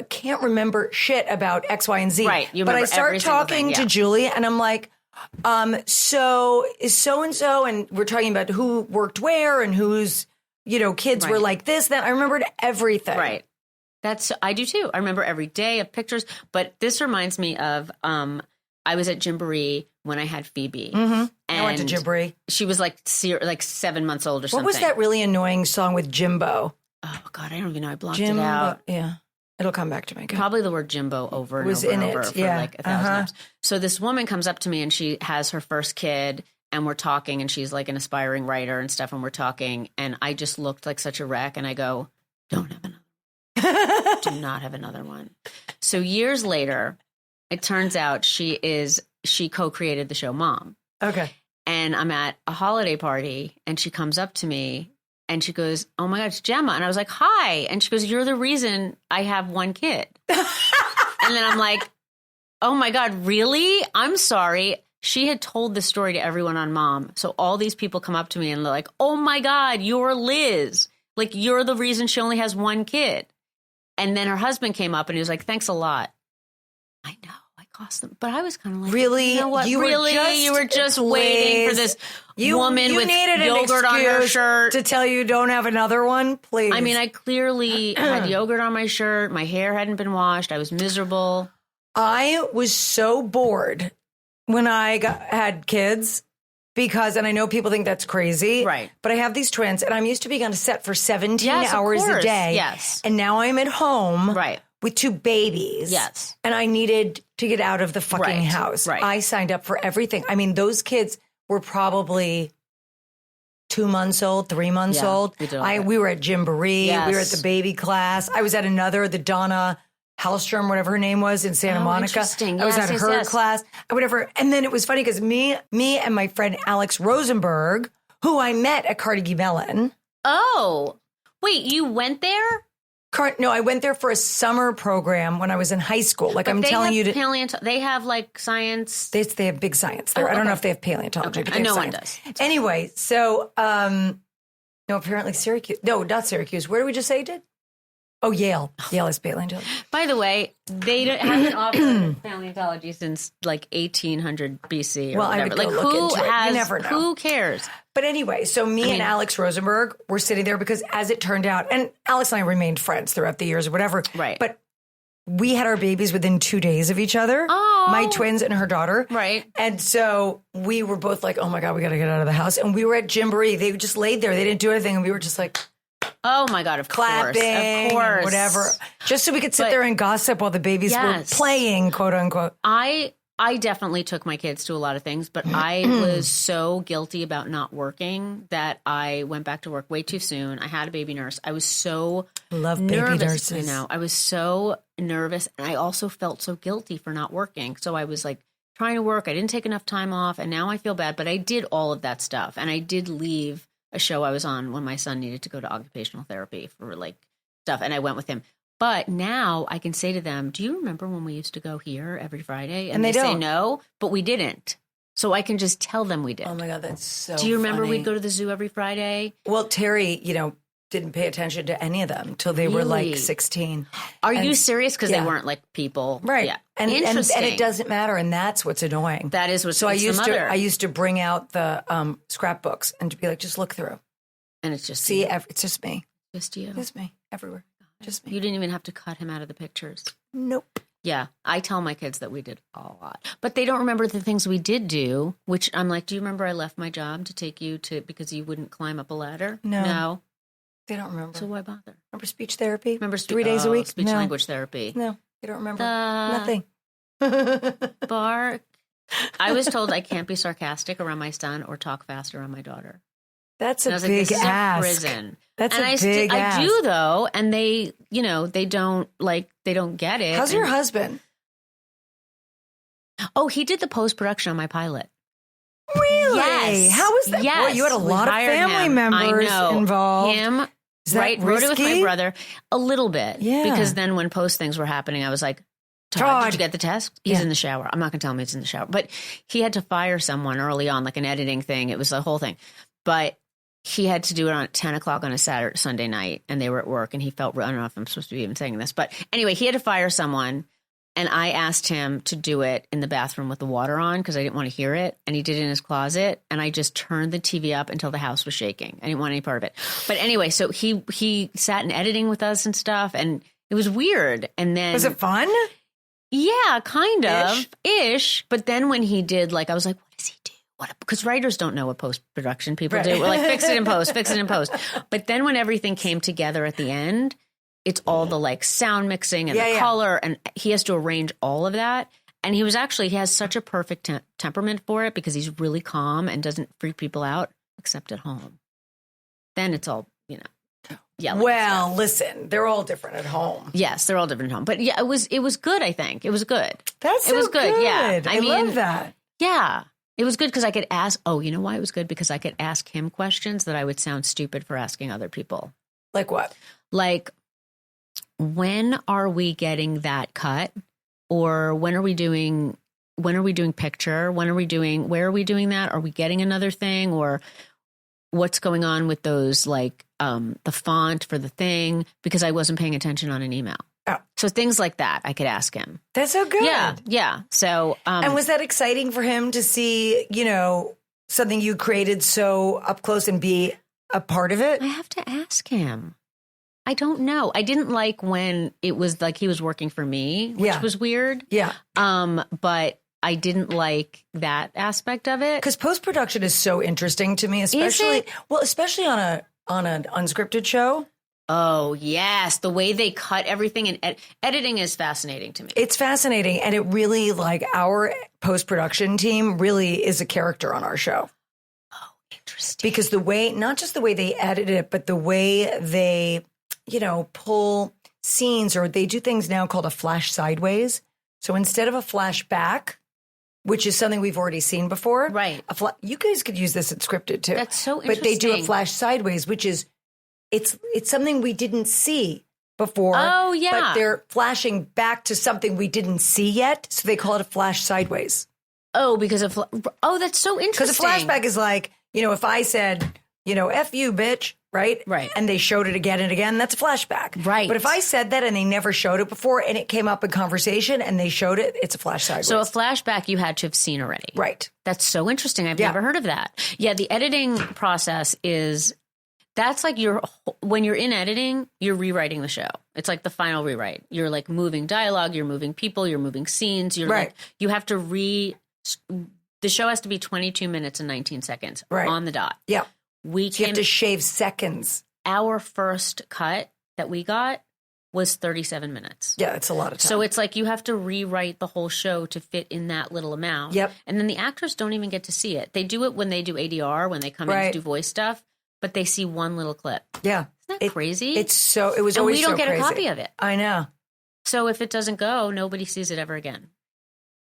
can't remember shit about X, Y, and Z. Right. But I start talking to Julie and I'm like, so is so-and-so, and we're talking about who worked where and whose, kids were like this, that. I remembered everything. Right. I do too. I remember every day of pictures, but this reminds me of, I was at Gymboree when I had Phoebe. Mm-hmm. And I went to Gymboree. She was like 7 months old or something. What was that really annoying song with Jimbo? Oh God, I don't even know. I blocked it out. Yeah. It'll come back to me. Probably the word Jimbo over and was over in and over it. for like 1,000 times. So this woman comes up to me and she has her first kid and we're talking and she's like an aspiring writer and stuff and we're talking and I just looked like such a wreck and I go, don't have another. Do not have another one. So years later, it turns out she co-created the show Mom. Okay. And I'm at a holiday party and she comes up to me and she goes, oh my God, it's Gemma. And I was like, hi. And she goes, you're the reason I have one kid. And then I'm like, oh my God, really? I'm sorry. She had told this story to everyone on Mom. So all these people come up to me and they're like, oh my God, you're Liz. Like, you're the reason she only has one kid. And then her husband came up and he was like, thanks a lot. I know. Cost them. But I was kind of like, really? You know what? You were just waiting for this woman with yogurt on her shirt to tell you don't have another one, please. I mean, I clearly had yogurt on my shirt. My hair hadn't been washed. I was miserable. I was so bored when I had kids because, and I know people think that's crazy, right? But I have these twins, and I'm used to being on a set for 17 hours a day. Yes, and now I'm at home, right, with two babies. Yes, and I needed to get out of the fucking house. Right. I signed up for everything. I mean, those kids were probably 2 months old, 3 months old. We were at Gymboree. Yes. We were at the baby class. I was at the Donna Hallstrom, whatever her name was, in Santa Monica. Interesting. I was at her class, whatever. And then it was funny because me and my friend Alex Rosenberg, who I met at Carnegie Mellon. Oh, wait, you went there? No, I went there for a summer program when I was in high school. Like, I'm telling you, they have like science. They have big science there. I don't know if they have paleontology, but no one does. Anyway, so no, apparently Syracuse. No, not Syracuse. Where did we just say it did? Oh, Yale. Yale is paleontology. By the way, they haven't offered paleontology since like 1800 BC or whatever. I would go look into it. You never know. Who cares? But anyway, so and Alex Rosenberg were sitting there because, as it turned out, and Alex and I remained friends throughout the years or whatever. Right. But we had our babies within 2 days of each other. Oh. My twins and her daughter. Right. And so we were both like, oh my God, we got to get out of the house. And we were at Gymboree. They just laid there. They didn't do anything. And we were just like, oh my God, of clapping, course. Whatever. Just so we could sit there and gossip while the babies were playing, quote unquote. I definitely took my kids to a lot of things, but I was so guilty about not working that I went back to work way too soon. I had a baby nurse. I was so nervous. Baby nurses. I know. I was so nervous, and I also felt so guilty for not working. So I was like trying to work. I didn't take enough time off, and now I feel bad. But I did all of that stuff, and I did leave a show I was on when my son needed to go to occupational therapy for like stuff, and I went with him. But now I can say to them, do you remember when we used to go here every Friday? And they say no, but we didn't. So I can just tell them we did. Oh my God, that's so Do you remember funny. we'd go to the zoo every Friday? Well, Terry, didn't pay attention to any of them till they were like 16. Are you serious? Because they weren't like people. Right. Yeah. And Interesting. it doesn't matter. And that's what's annoying. That is what's So I I used to bring out the scrapbooks and to be like, just look through. And it's just it's just me. Just you. Just me. Everywhere. Just me. You didn't even have to cut him out of the pictures. Nope. Yeah. I tell my kids that we did a lot. But they don't remember the things we did do, which I'm like, do you remember I left my job to take you to, because you wouldn't climb up a ladder? No. They don't remember. So why bother? Remember speech therapy? Remember 3 days a week? Speech language therapy. No, they don't remember. Nothing. Bark. I was told I can't be sarcastic around my son or talk fast around my daughter. That's a big ask. Prison. That's and a big ask. I do though, and they don't get it. How's your husband? Oh, he did the post-production on my pilot. Really? Yes. How was that? Yes. Boy, you had a lot of family members involved. Him, Is that right? Wrote it with my brother a little bit. Yeah. Because then when post things were happening, I was like, Todd, did you get the test? He's in the shower. I'm not going to tell him he's in the shower. But he had to fire someone early on, like an editing thing. It was a whole thing. But he had to do it on 10 o'clock on a Sunday night, and they were at work, and he felt, I don't know if I'm supposed to be even saying this. But anyway, he had to fire someone. And I asked him to do it in the bathroom with the water on because I didn't want to hear it. And he did it in his closet. And I just turned the TV up until the house was shaking. I didn't want any part of it. But anyway, so he sat in editing with us and stuff. And it was weird. And then... Was it fun? Yeah, kind of. Ish. But then when he did, I was like, what does he do? Because writers don't know what post-production people do. We're like, fix it in post, fix it in post. But then when everything came together at the end... It's all the sound mixing and the color, and he has to arrange all of that. And he has such a perfect temperament for it because he's really calm and doesn't freak people out, except at home. Then it's all, yelling. Well, listen, they're all different at home. Yes, they're all different at home. But yeah, it was good, I think. It was good. It was good. Yeah. I love that. Yeah. It was good because I could ask, you know why it was good? Because I could ask him questions that I would sound stupid for asking other people. Like what? When are we getting that cut? Or when are we doing picture? Where are we doing that? Are we getting another thing? Or what's going on with those, the font for the thing? Because I wasn't paying attention on an email. Oh. So things like that, I could ask him. That's so good. Yeah. So, and was that exciting for him to see, something you created so up close and be a part of it? I have to ask him. I don't know. I didn't like when it was like he was working for me, which was weird. Yeah. But I didn't like that aspect of it. Because post-production is so interesting to me, especially on an unscripted show. Oh, yes. The way they cut everything and editing is fascinating to me. It's fascinating. And it really, our post-production team really is a character on our show. Oh, interesting. Because not just the way they edit it, but the way they... pull scenes, or they do things now called a flash sideways. So instead of a flashback, which is something we've already seen before. Right. You guys could use this in scripted too. That's so interesting. But they do a flash sideways, which is, it's something we didn't see before. Oh, yeah. But they're flashing back to something we didn't see yet. So they call it a flash sideways. Oh, because of, that's so interesting. Because a flashback is if I said, F you, bitch. Right? Right. And they showed it again and again. That's a flashback. Right. But if I said that and they never showed it before and it came up in conversation and they showed it, it's a flash sideways. So a flashback you had to have seen already. Right. That's so interesting. I've never heard of that. Yeah, the editing process that's when you're in editing, you're rewriting the show. It's like the final rewrite. You're moving dialogue, you're moving people, you're moving scenes. You're right. You have to the show has to be 22 minutes and 19 seconds on the dot. Yeah. You have to shave seconds. Our first cut that we got was 37 minutes. Yeah, it's a lot of time. So it's you have to rewrite the whole show to fit in that little amount. Yep. And then the actors don't even get to see it. They do it when they do ADR, when they come in to do voice stuff, but they see one little clip. Yeah. Isn't that crazy? It was always so crazy. And we don't get a copy of it. I know. So if it doesn't go, nobody sees it ever again.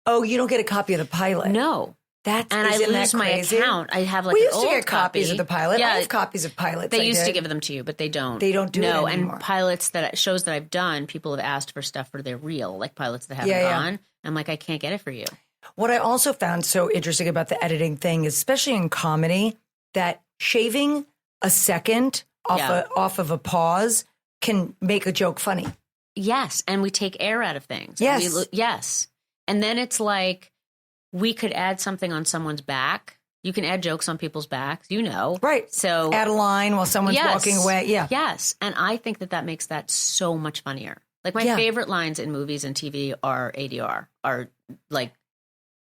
Oh, you don't get a copy of the pilot? No. I lose my account. I have we an used old to get copies of the pilot. Yeah, I have copies of pilots. They used to give them to you, but they don't. They don't do it anymore. And pilots shows that I've done, people have asked for stuff for their reel, like pilots that haven't gone. I'm like, I can't get it for you. What I also found so interesting about the editing thing is, especially in comedy, that shaving a second off of a pause can make a joke funny. Yes, and we take air out of things. Yes. Yes. And then it's like we could add something on someone's back. You can add jokes on people's backs, Right. So add a line while someone's walking away. Yeah. Yes. And I think that makes that so much funnier. Like my favorite lines in movies and TV are ADR, are like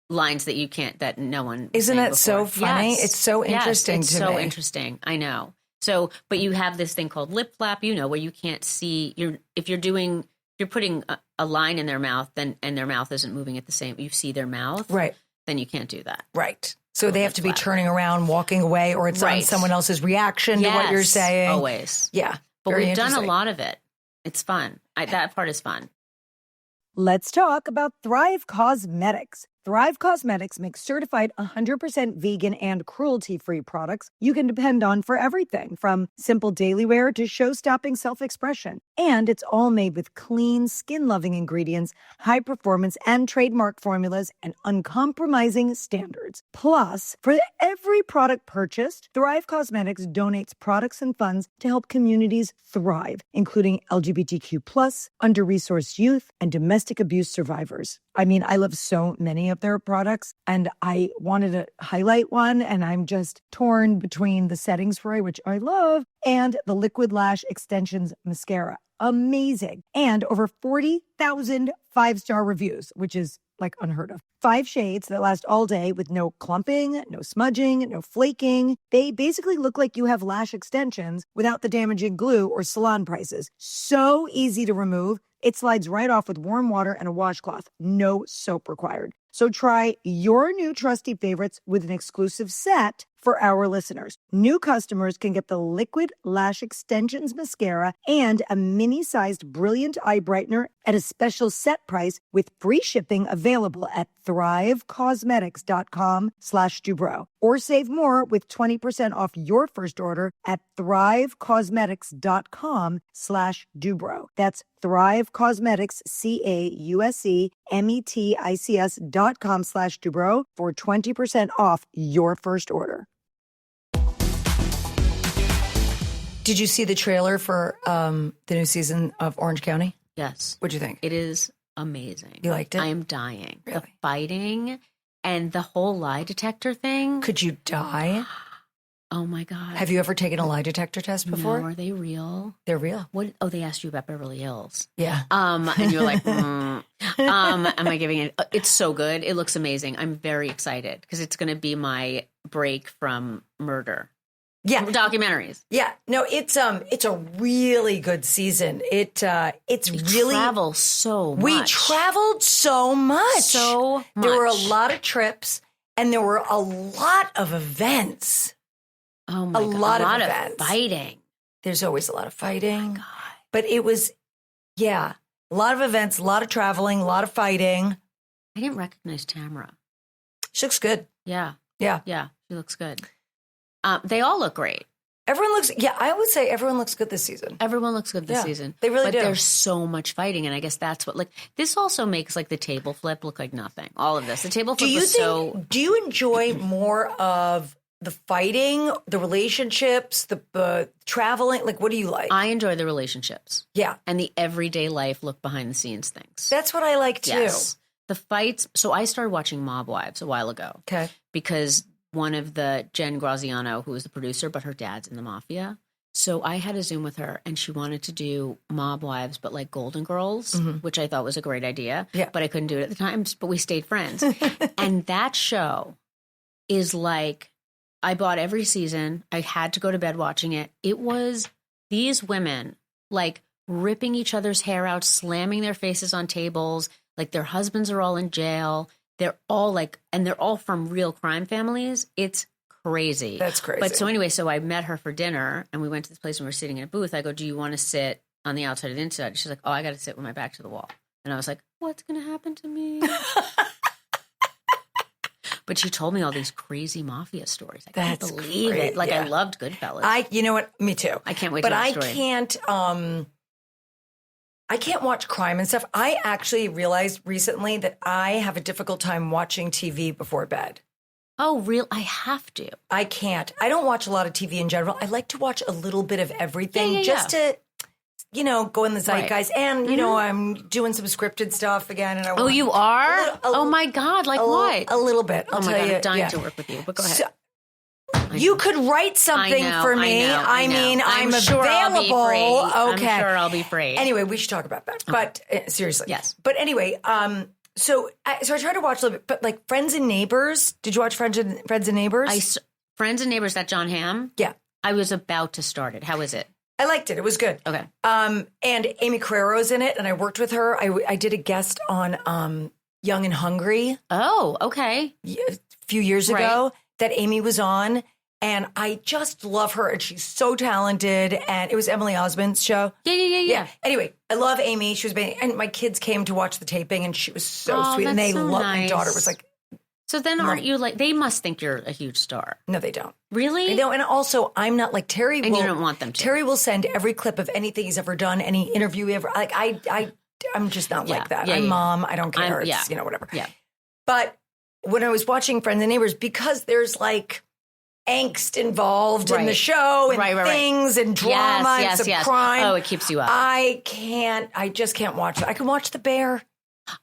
lines that no one. Isn't that before. so funny? Yes. It's so interesting it's to so me. interesting. I know. So, but you have this thing called lip flap, where you can't see if you're putting a line in their mouth, and their mouth isn't moving at the same, you see their mouth. Right. Then you can't do that. Right. So they have to be turning around, walking away, or it's on someone else's reaction to what you're saying. Always. Yeah. But we've done a lot of it. It's fun. That part is fun. Let's talk about Thrive Cosmetics. Thrive Cosmetics makes certified 100% vegan and cruelty-free products you can depend on for everything from simple daily wear to show-stopping self-expression. And it's all made with clean, skin-loving ingredients, high performance and trademark formulas, and uncompromising standards. Plus, for every product purchased, Thrive Cosmetics donates products and funds to help communities thrive, including LGBTQ+, under-resourced youth, and domestic abuse survivors. I mean, I love so many of their products, and I wanted to highlight one, and I'm just torn between the setting spray, which I love, and the Liquid Lash Extensions Mascara. Amazing. And over 40,000 five-star reviews, which is like unheard of. 5 shades that last all day with no clumping, no smudging, no flaking. They basically look like you have lash extensions without the damaging glue or salon prices. So easy to remove. It slides right off with warm water and a washcloth. No soap required. So try your new trusty favorites with an exclusive set for our listeners. New customers can get the Liquid Lash Extensions Mascara and a mini-sized Brilliant Eye Brightener at a special set price with free shipping available at thrivecosmetics.com/Dubrow. Or save more with 20% off your first order at thrivecosmetics.com/Dubrow. That's Thrive Cosmetics, CAUSEMETICS.com/Dubrow for 20% off your first order. Did you see the trailer for the new season of Orange County? Yes. What'd you think? It is amazing. You liked it? I am dying. Really? The fighting and the whole lie detector thing. Could you die? Oh my God. Have you ever taken a lie detector test before? No, are they real? They're real. What? Oh, they asked you about Beverly Hills. Yeah. And you're like, am I giving it? It's so good. It looks amazing. I'm very excited because it's going to be my break from murder. Yeah. Documentaries. Yeah. No, it's a really good season. It's really travel so much. We traveled so much. So much. There were a lot of trips and there were a lot of events. Oh my God. A lot of events. Fighting. There's always a lot of fighting. Oh my God. But it was, a lot of events, a lot of traveling, a lot of fighting. I didn't recognize Tamara. She looks good. Yeah. Yeah. Yeah. She looks good. They all look great. Everyone looks, I would say everyone looks good this season. Everyone looks good this season. They really do. But there's so much fighting. And I guess that's what, this also makes, the table flip look like nothing. All of this. The table flip Do you enjoy more of the fighting, the relationships, the traveling? What do you like? I enjoy the relationships. Yeah. And the everyday life look behind the scenes things. That's what I like, too. Yes. The fights. So I started watching Mob Wives a while ago. Okay. Because one of Jen Graziano, who was the producer, but her dad's in the mafia. So I had a Zoom with her and she wanted to do Mob Wives, but like Golden Girls, which I thought was a great idea. Yeah. But I couldn't do it at the time, but we stayed friends. And that show is I bought every season. I had to go to bed watching it. It was these women ripping each other's hair out, slamming their faces on tables, their husbands are all in jail. They're all and they're all from real crime families. It's crazy. That's crazy. But so anyway, so I met her for dinner and we went to this place and we were sitting in a booth. I go, do you want to sit on the outside or the inside? She's like, oh, I got to sit with my back to the wall. And I was like, what's going to happen to me? But she told me all these crazy mafia stories. I can't believe it. I loved Goodfellas. You know what? Me too. I can't wait to hear the story. I can't watch crime and stuff. I actually realized recently that I have a difficult time watching TV before bed. Oh, real? I have to. I can't. I don't watch a lot of TV in general. I like to watch a little bit of everything just to, go in the zeitgeist. Right. And, I'm doing some scripted stuff again. And you are? Oh, my God. Like what? A little bit. Oh, my God. I'm dying to work with you. But go ahead. You could write something for me. I mean, I'm sure available. I'll be free. Okay. I'm sure I'll be free. Anyway, we should talk about that. But seriously. Yes. But anyway, so I tried to watch a little bit, but like Friends and Neighbors. Did you watch Friends and Neighbors? Friends and Neighbors, that John Hamm? Yeah. I was about to start it. How is it? I liked it. It was good. Okay. And Amy Carrero's in it, and I worked with her. I did a guest on Young and Hungry. Oh, okay. A few years ago that Amy was on. And I just love her, and she's so talented. And it was Emily Osmond's show. Yeah. Anyway, I love Amy. She was and my kids came to watch the taping, and she was so sweet. And they loved my daughter. Was like, so then aren't you like? They must think you're a huge star. No, they don't. Really? They don't. And also, I'm not like Terry. And you don't want them to. Terry will send every clip of anything he's ever done, any interview he ever. Like I'm just not like that. I'm mom. I don't care. It's, whatever. Yeah. But when I was watching Friends and Neighbors, because there's like angst involved in the show and things and drama and some crime. Oh, it keeps you up. I just can't watch it. I can watch The Bear.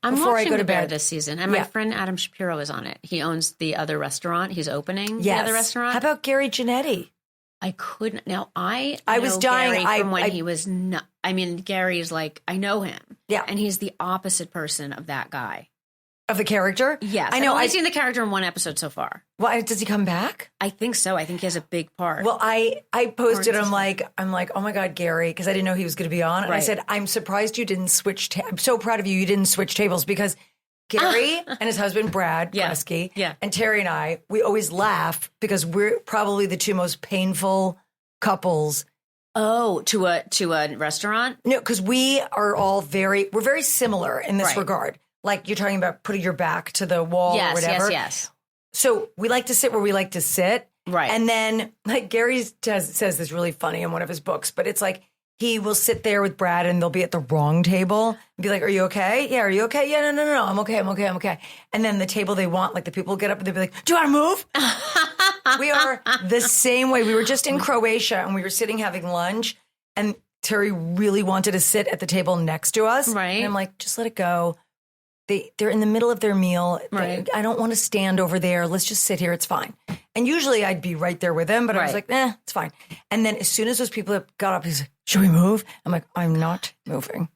I'm before watching I go to The Bear bed this season, and my friend Adam Shapiro is on it. He owns the other restaurant. He's opening the other restaurant. How about Gary Janetti? I couldn't. Now I was dying Gary from when he was not. I mean, Gary is like, I know him. Yeah, and he's the opposite person of that guy. Of the character? Yes. I know. I've seen the character in one episode so far. Well, does he come back? I think so. I think he has a big part. Well, I posted, I'm like, oh my God, Gary, because I didn't know he was going to be on. And I said, I'm surprised you didn't switch. I'm so proud of you. You didn't switch tables because Gary and his husband, Brad Kresge, and Terry and I, we always laugh because we're probably the two most painful couples. Oh, to a restaurant? No, because we are all we're very similar in this regard. Like you're talking about putting your back to the wall or whatever. Yes. So we like to sit where we like to sit. Right. And then like Gary says this really funny in one of his books, but it's like he will sit there with Brad and they'll be at the wrong table and be like, are you okay? Yeah. Are you okay? Yeah, no. I'm okay. And then the table they want, like the people get up and they'll be like, do you want to move? We are the same way. We were just in Croatia and we were sitting having lunch and Terry really wanted to sit at the table next to us. Right. And I'm like, just let it go. They're in the middle of their meal. Right. I don't want to stand over there. Let's just sit here. It's fine. And usually I'd be right there with him, but I was like, it's fine. And then as soon as those people got up, he's like, should we move? I'm like, I'm not moving.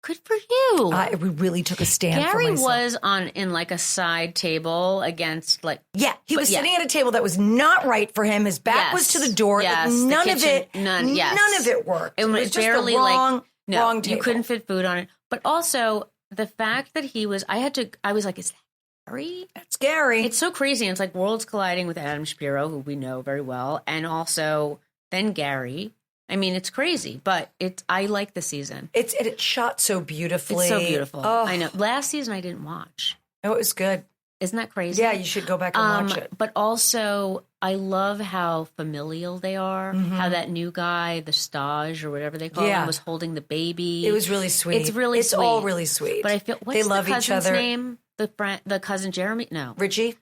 Good for you. We really took a stand Gary for myself. was in like a side table against like... Yeah, he was sitting at a table that was not right for him. His back was to the door. Yes, none of it worked. It was barely just the wrong table. You couldn't fit food on it. But also... the fact that he was, I was like, is that Gary? That's Gary. It's so crazy. It's like worlds colliding with Adam Shapiro, who we know very well, and also then Gary. I mean, it's crazy, but I like the season. It's shot so beautifully. It's so beautiful. Oh. I know. Last season I didn't watch. Oh, it was good. Isn't that crazy? Yeah, you should go back and watch it. But also, I love how familial they are. Mm-hmm. How that new guy, the stage or whatever they call him, was holding the baby. It was really sweet. It's really sweet. It's all really sweet. But I feel they love each other. Name? The cousin Jeremy? No, Richie.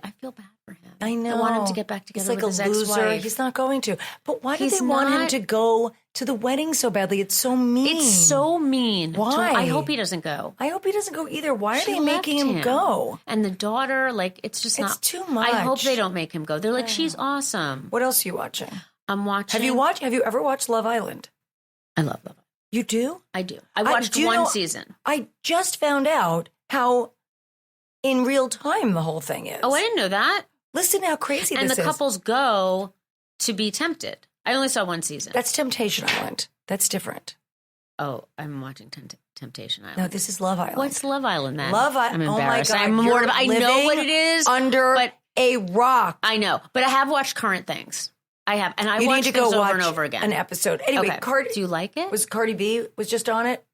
I feel bad for him. I know. I want him to get back together. He's like with a his loser. ex-wife. He's not going to. But why do they want him to go to the wedding so badly? It's so mean. It's so mean. Why? I hope he doesn't go. I hope he doesn't go either. Why are they making him go? And the daughter, like, it's just not. It's too much. I hope they don't make him go. They're like, she's awesome. What else are you watching? I'm watching. Have you ever watched Love Island? I love Love Island. You do? I do. I watched one season. I just found out how in real time the whole thing is. Oh, I didn't know that. Listen how crazy this is. And the couples go to be tempted. I only saw one season. That's Temptation Island. That's different. Oh, I'm watching Temptation Island. No, this is Love Island. What's Love Island then? Love Island. I'm embarrassed. Oh my God. I'm mortified. I know what it is. Under a rock. I know. But I have watched current things. I have. And I watch things over and over again. An episode. Anyway, okay. Do you like it? Was Cardi B was just on it?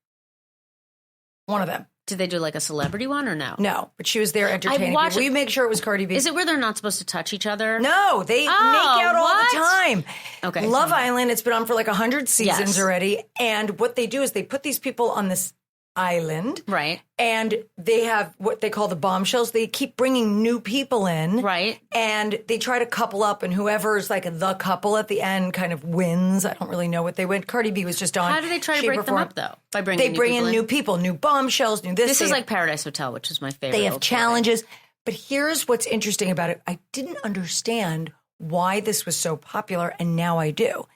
One of them. Did they do like a celebrity one or no? No, but she was there entertaining people. Will you make sure it was Cardi B? Is it where they're not supposed to touch each other? No, they make out all the time. Okay. Love Island, it's been on for like 100 seasons already. And what they do is they put these people on this island. Right. And they have what they call the bombshells. They keep bringing new people in. Right. And they try to couple up, and whoever's like the couple at the end kind of wins. I don't really know what they win. Cardi B was just on. How do they try to break them up, though? By bringing They bring in new people, new bombshells, new this. This is like Paradise Hotel, which is my favorite. They have challenges. But here's what's interesting about it. I didn't understand why this was so popular, and now I do.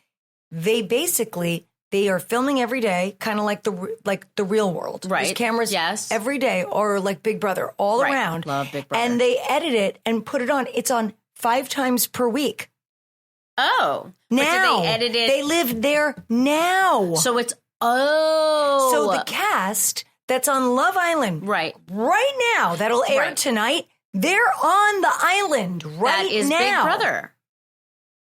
They are filming every day, kind of like the real world. Right. There's cameras every day, or like Big Brother, all around. Love Big Brother. And they edit it and put it on. It's on 5 times per week. Oh. Now. But they edit it? They live there now. So it's, So the cast that's on Love Island right now, that'll air tonight, they're on the island right now. That is Big Brother.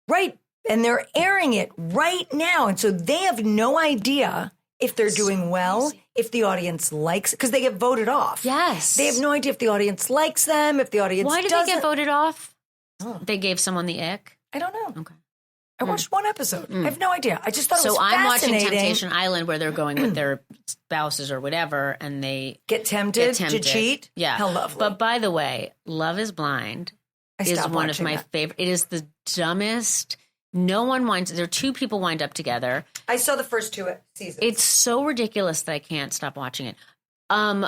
Right. And they're airing it right now. And so they have no idea if they're doing well, if the audience likes it, because they get voted off. Yes. They have no idea if the audience likes them, if the audience Why did doesn't. they get voted off? Oh. They gave someone the ick? I don't know. Okay. I watched one episode. I have no idea. I just thought it was I'm watching fascinating. Temptation Island where they're going with their spouses or whatever, and they get tempted to cheat. Yeah. How lovely. But by the way, Love is Blind is one of my favorite. It is the dumbest. No one winds. There are 2 people wind up together. I saw the first 2 seasons. It's so ridiculous that I can't stop watching it.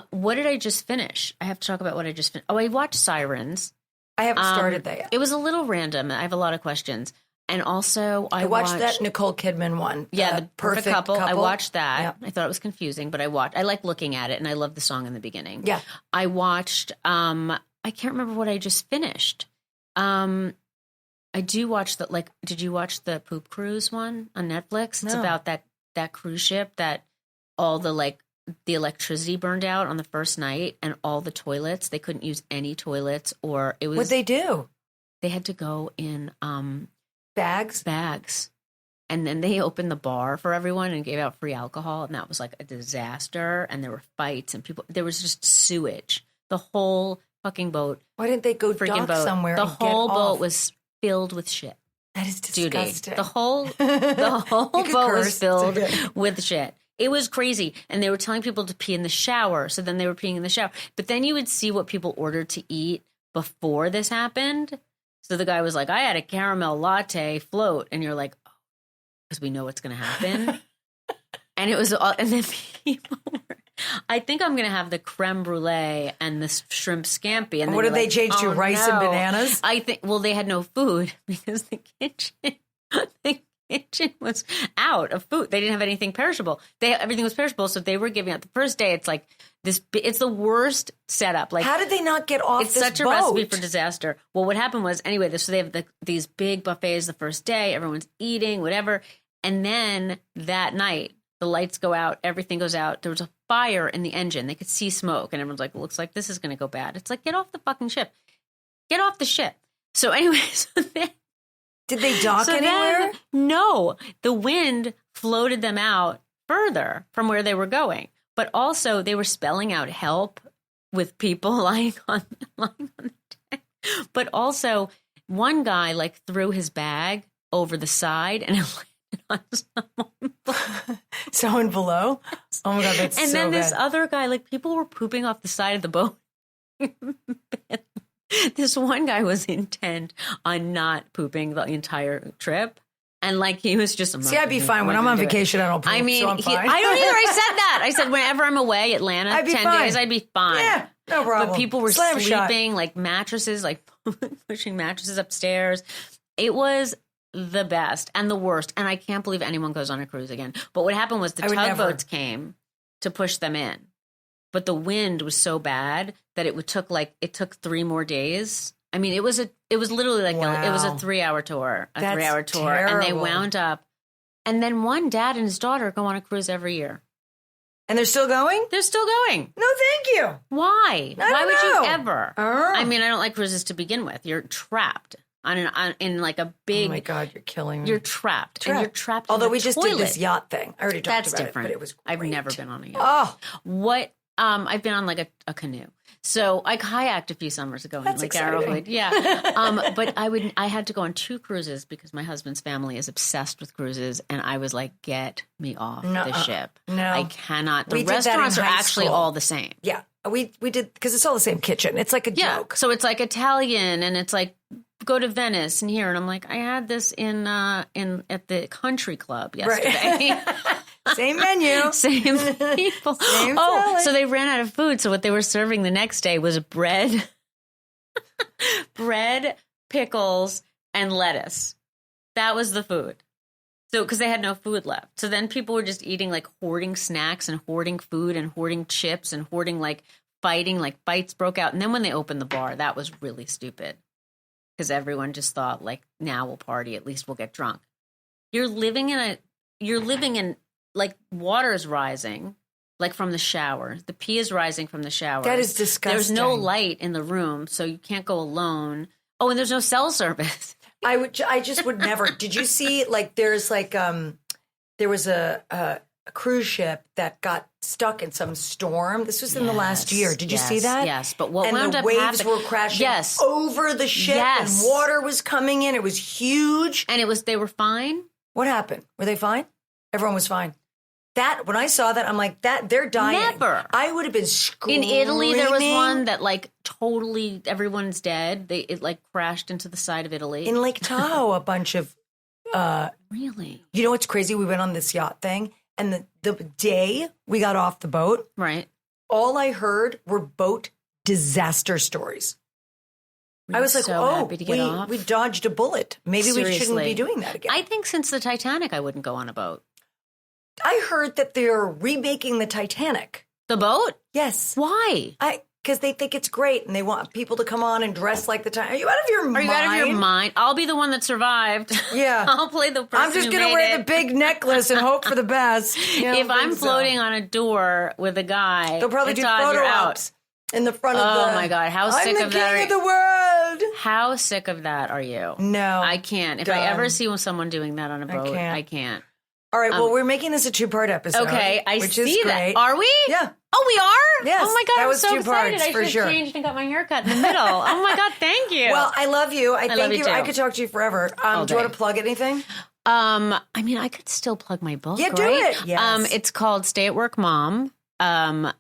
What did I just finish? I have to talk about what I just finished. Oh, I watched Sirens. I haven't started that yet. It was a little random. I have a lot of questions. And also, I watched that Nicole Kidman one. Yeah, the perfect couple. I watched that. Yeah. I thought it was confusing, but I like looking at it, and I love the song in the beginning. Yeah. I watched, I can't remember what I just finished. I do watch did you watch the Poop Cruise one on Netflix? It's about that cruise ship that all the electricity burned out on the first night, and all the toilets, they couldn't use any toilets, or it was. What'd they do? They had to go in, bags. And then they opened the bar for everyone and gave out free alcohol. And that was like a disaster. And there were fights and there was just sewage. The whole fucking boat. Why didn't they go dock somewhere? The whole boat was filled with shit. That is disgusting. Judy. The whole boat was filled with shit. It was crazy. And they were telling people to pee in the shower. So then they were peeing in the shower. But then you would see what people ordered to eat before this happened. So the guy was like, I had a caramel latte float. And you're like, oh, because we know what's going to happen. And it was all, and then people were, I think I'm going to have the creme brulee and the shrimp scampi. And what did they change to? Rice and bananas? I think, well, they had no food because the kitchen was out of food. They didn't have anything perishable. Everything was perishable. So they were giving out the first day. It's like this, it's the worst setup. Like, how did they not get off it's this such a boat? recipe for disaster. Well, what happened was, anyway, so they have these big buffets the first day. Everyone's eating, whatever. And then that night, the lights go out. Everything goes out. There was a fire in the engine. They could see smoke. And everyone's like, looks like this is going to go bad. It's like, get off the fucking ship. Get off the ship. So anyway, did they dock anywhere? No. The wind floated them out further from where they were going. But also, they were spelling out help with people lying on the deck. But also, one guy threw his bag over the side and it landed on someone below. Oh my God, that's so bad. And then this other guy, people were pooping off the side of the boat. This one guy was intent on not pooping the entire trip. And he was just... See, I'd be fine. When I'm on vacation, I don't poop, I mean, so I'm fine. I don't either. I said that. I said, whenever I'm away, Atlanta, 10 days, I'd be fine. Yeah, no problem. But people were sleeping, mattresses, pushing mattresses upstairs. It was the best and the worst. And I can't believe anyone goes on a cruise again. But what happened was the tugboats came to push them in. But the wind was so bad that it took 3 more days. I mean, it was literally it was a 3-hour tour, Terrible. And they wound up. And then one dad and his daughter go on a cruise every year. And they're still going? They're still going. No, thank you. Why? Why would you ever? Oh. I mean, I don't like cruises to begin with. You're trapped in a big. Oh my God, you're killing me. You're trapped. And you're trapped. Although in we the just toilet. did this yacht thing. I already talked That's about different. it, but it was great. I've never been on a yacht. Oh. I've been on like a canoe. So I kayaked a few summers ago. That's like exciting. Yeah. But I had to go on 2 cruises because my husband's family is obsessed with cruises. And I was like, get me off the ship. No. I cannot. The We did that in restaurants are high actually school. all the same. Yeah, we did because it's all the same kitchen. It's like a joke. So it's like Italian and it's like go to Venice and here. And I'm like, I had this in at the country club yesterday. Same menu. Same people. Same oh, salad. so they ran out of food. So what they were serving the next day was bread, pickles, and lettuce. That was the food. So because they had no food left. So then people were just eating like hoarding snacks and hoarding food and hoarding chips and hoarding like fighting, like fights broke out. And then when they opened the bar, that was really stupid. Because everyone just thought like, now we'll party. At least we'll get drunk. You're living in like water's rising, like from the shower. The pee is rising from the shower. That is disgusting. There's no light in the room, so you can't go alone. Oh, and there's no cell service. I just would never. Did you see like there's like there was a cruise ship that got stuck in some storm. This was in the last year. Did you see that? Yes, but what and wound the up waves happening? were crashing Yes. over the ship Yes. and water was coming in. It was huge. And they were fine. What happened? Were they fine? Everyone was fine. That when I saw that, I'm like, they're dying. Never. I would have been screaming. In Italy, there was one that like totally everyone's dead. It like crashed into the side of Italy. In Lake Tahoe, a bunch of. Really? You know what's crazy? We went on this yacht thing, and the day we got off the boat, Right. all I heard were boat disaster stories. I was like, so happy to get off. we dodged a bullet. Maybe we shouldn't Seriously. be doing that again. I think since the Titanic, I wouldn't go on a boat. I heard that they're remaking the Titanic. The boat? Yes. Why? Because they think it's great and they want people to come on and dress like the Titanic. Are you out of your mind? Are you out of your mind? I'll be the one that survived. Yeah. I'll play the person I'm just who going to made wear it. the big necklace and hope for the best. If I'm floating on a door with a guy, they'll probably do Todd, photo you're out. ops in the front of the... Oh my God, how I'm sick the of that king are of the world. How sick of that are you? No. I can't. If I ever see someone doing that on a boat, I can't. All right, well, we're making this a 2-part episode. Okay, I which see is great. that. Are we? Yeah. Oh, we are? Yes, Oh my God, that I'm was so 2 excited. parts, I for should have sure. changed and got my haircut in the middle. Oh my God, thank you. Well, I love you. I love thank you you. too. I could talk to you forever. Do you want day. to plug anything? I mean, I could still plug my book. Yeah, do right? it. Yes. It's called Stay at Work Mom. And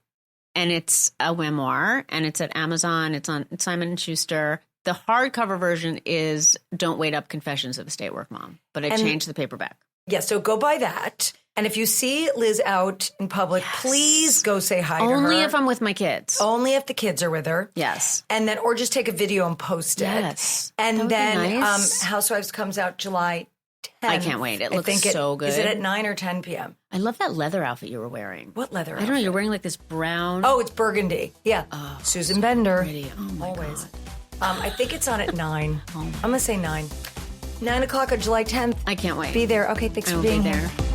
it's a memoir, and it's at Amazon. It's on Simon & Schuster. The hardcover version is Don't Wait Up, Confessions of a Stay at Work Mom. But I changed the paperback. Yeah, so go buy that. And if you see Liz out in public, please go say hi to her. Only if I'm with my kids. Only if the kids are with her. Yes. And then, or just take a video and post it. Yes. And That would be then nice. Housewives comes out July 10th. I can't wait. It I looks think so good. Is it at 9 or 10 p.m.? I love that leather outfit you were wearing. What leather I don't know. You're wearing like this brown. Oh, it's burgundy. Yeah. Susan Bender. pretty. Oh my Always. God. I think it's on at 9. I'm going to say 9. 9 o'clock on July 10th. I can't wait. Be there. Okay, thanks I for will being be here. there.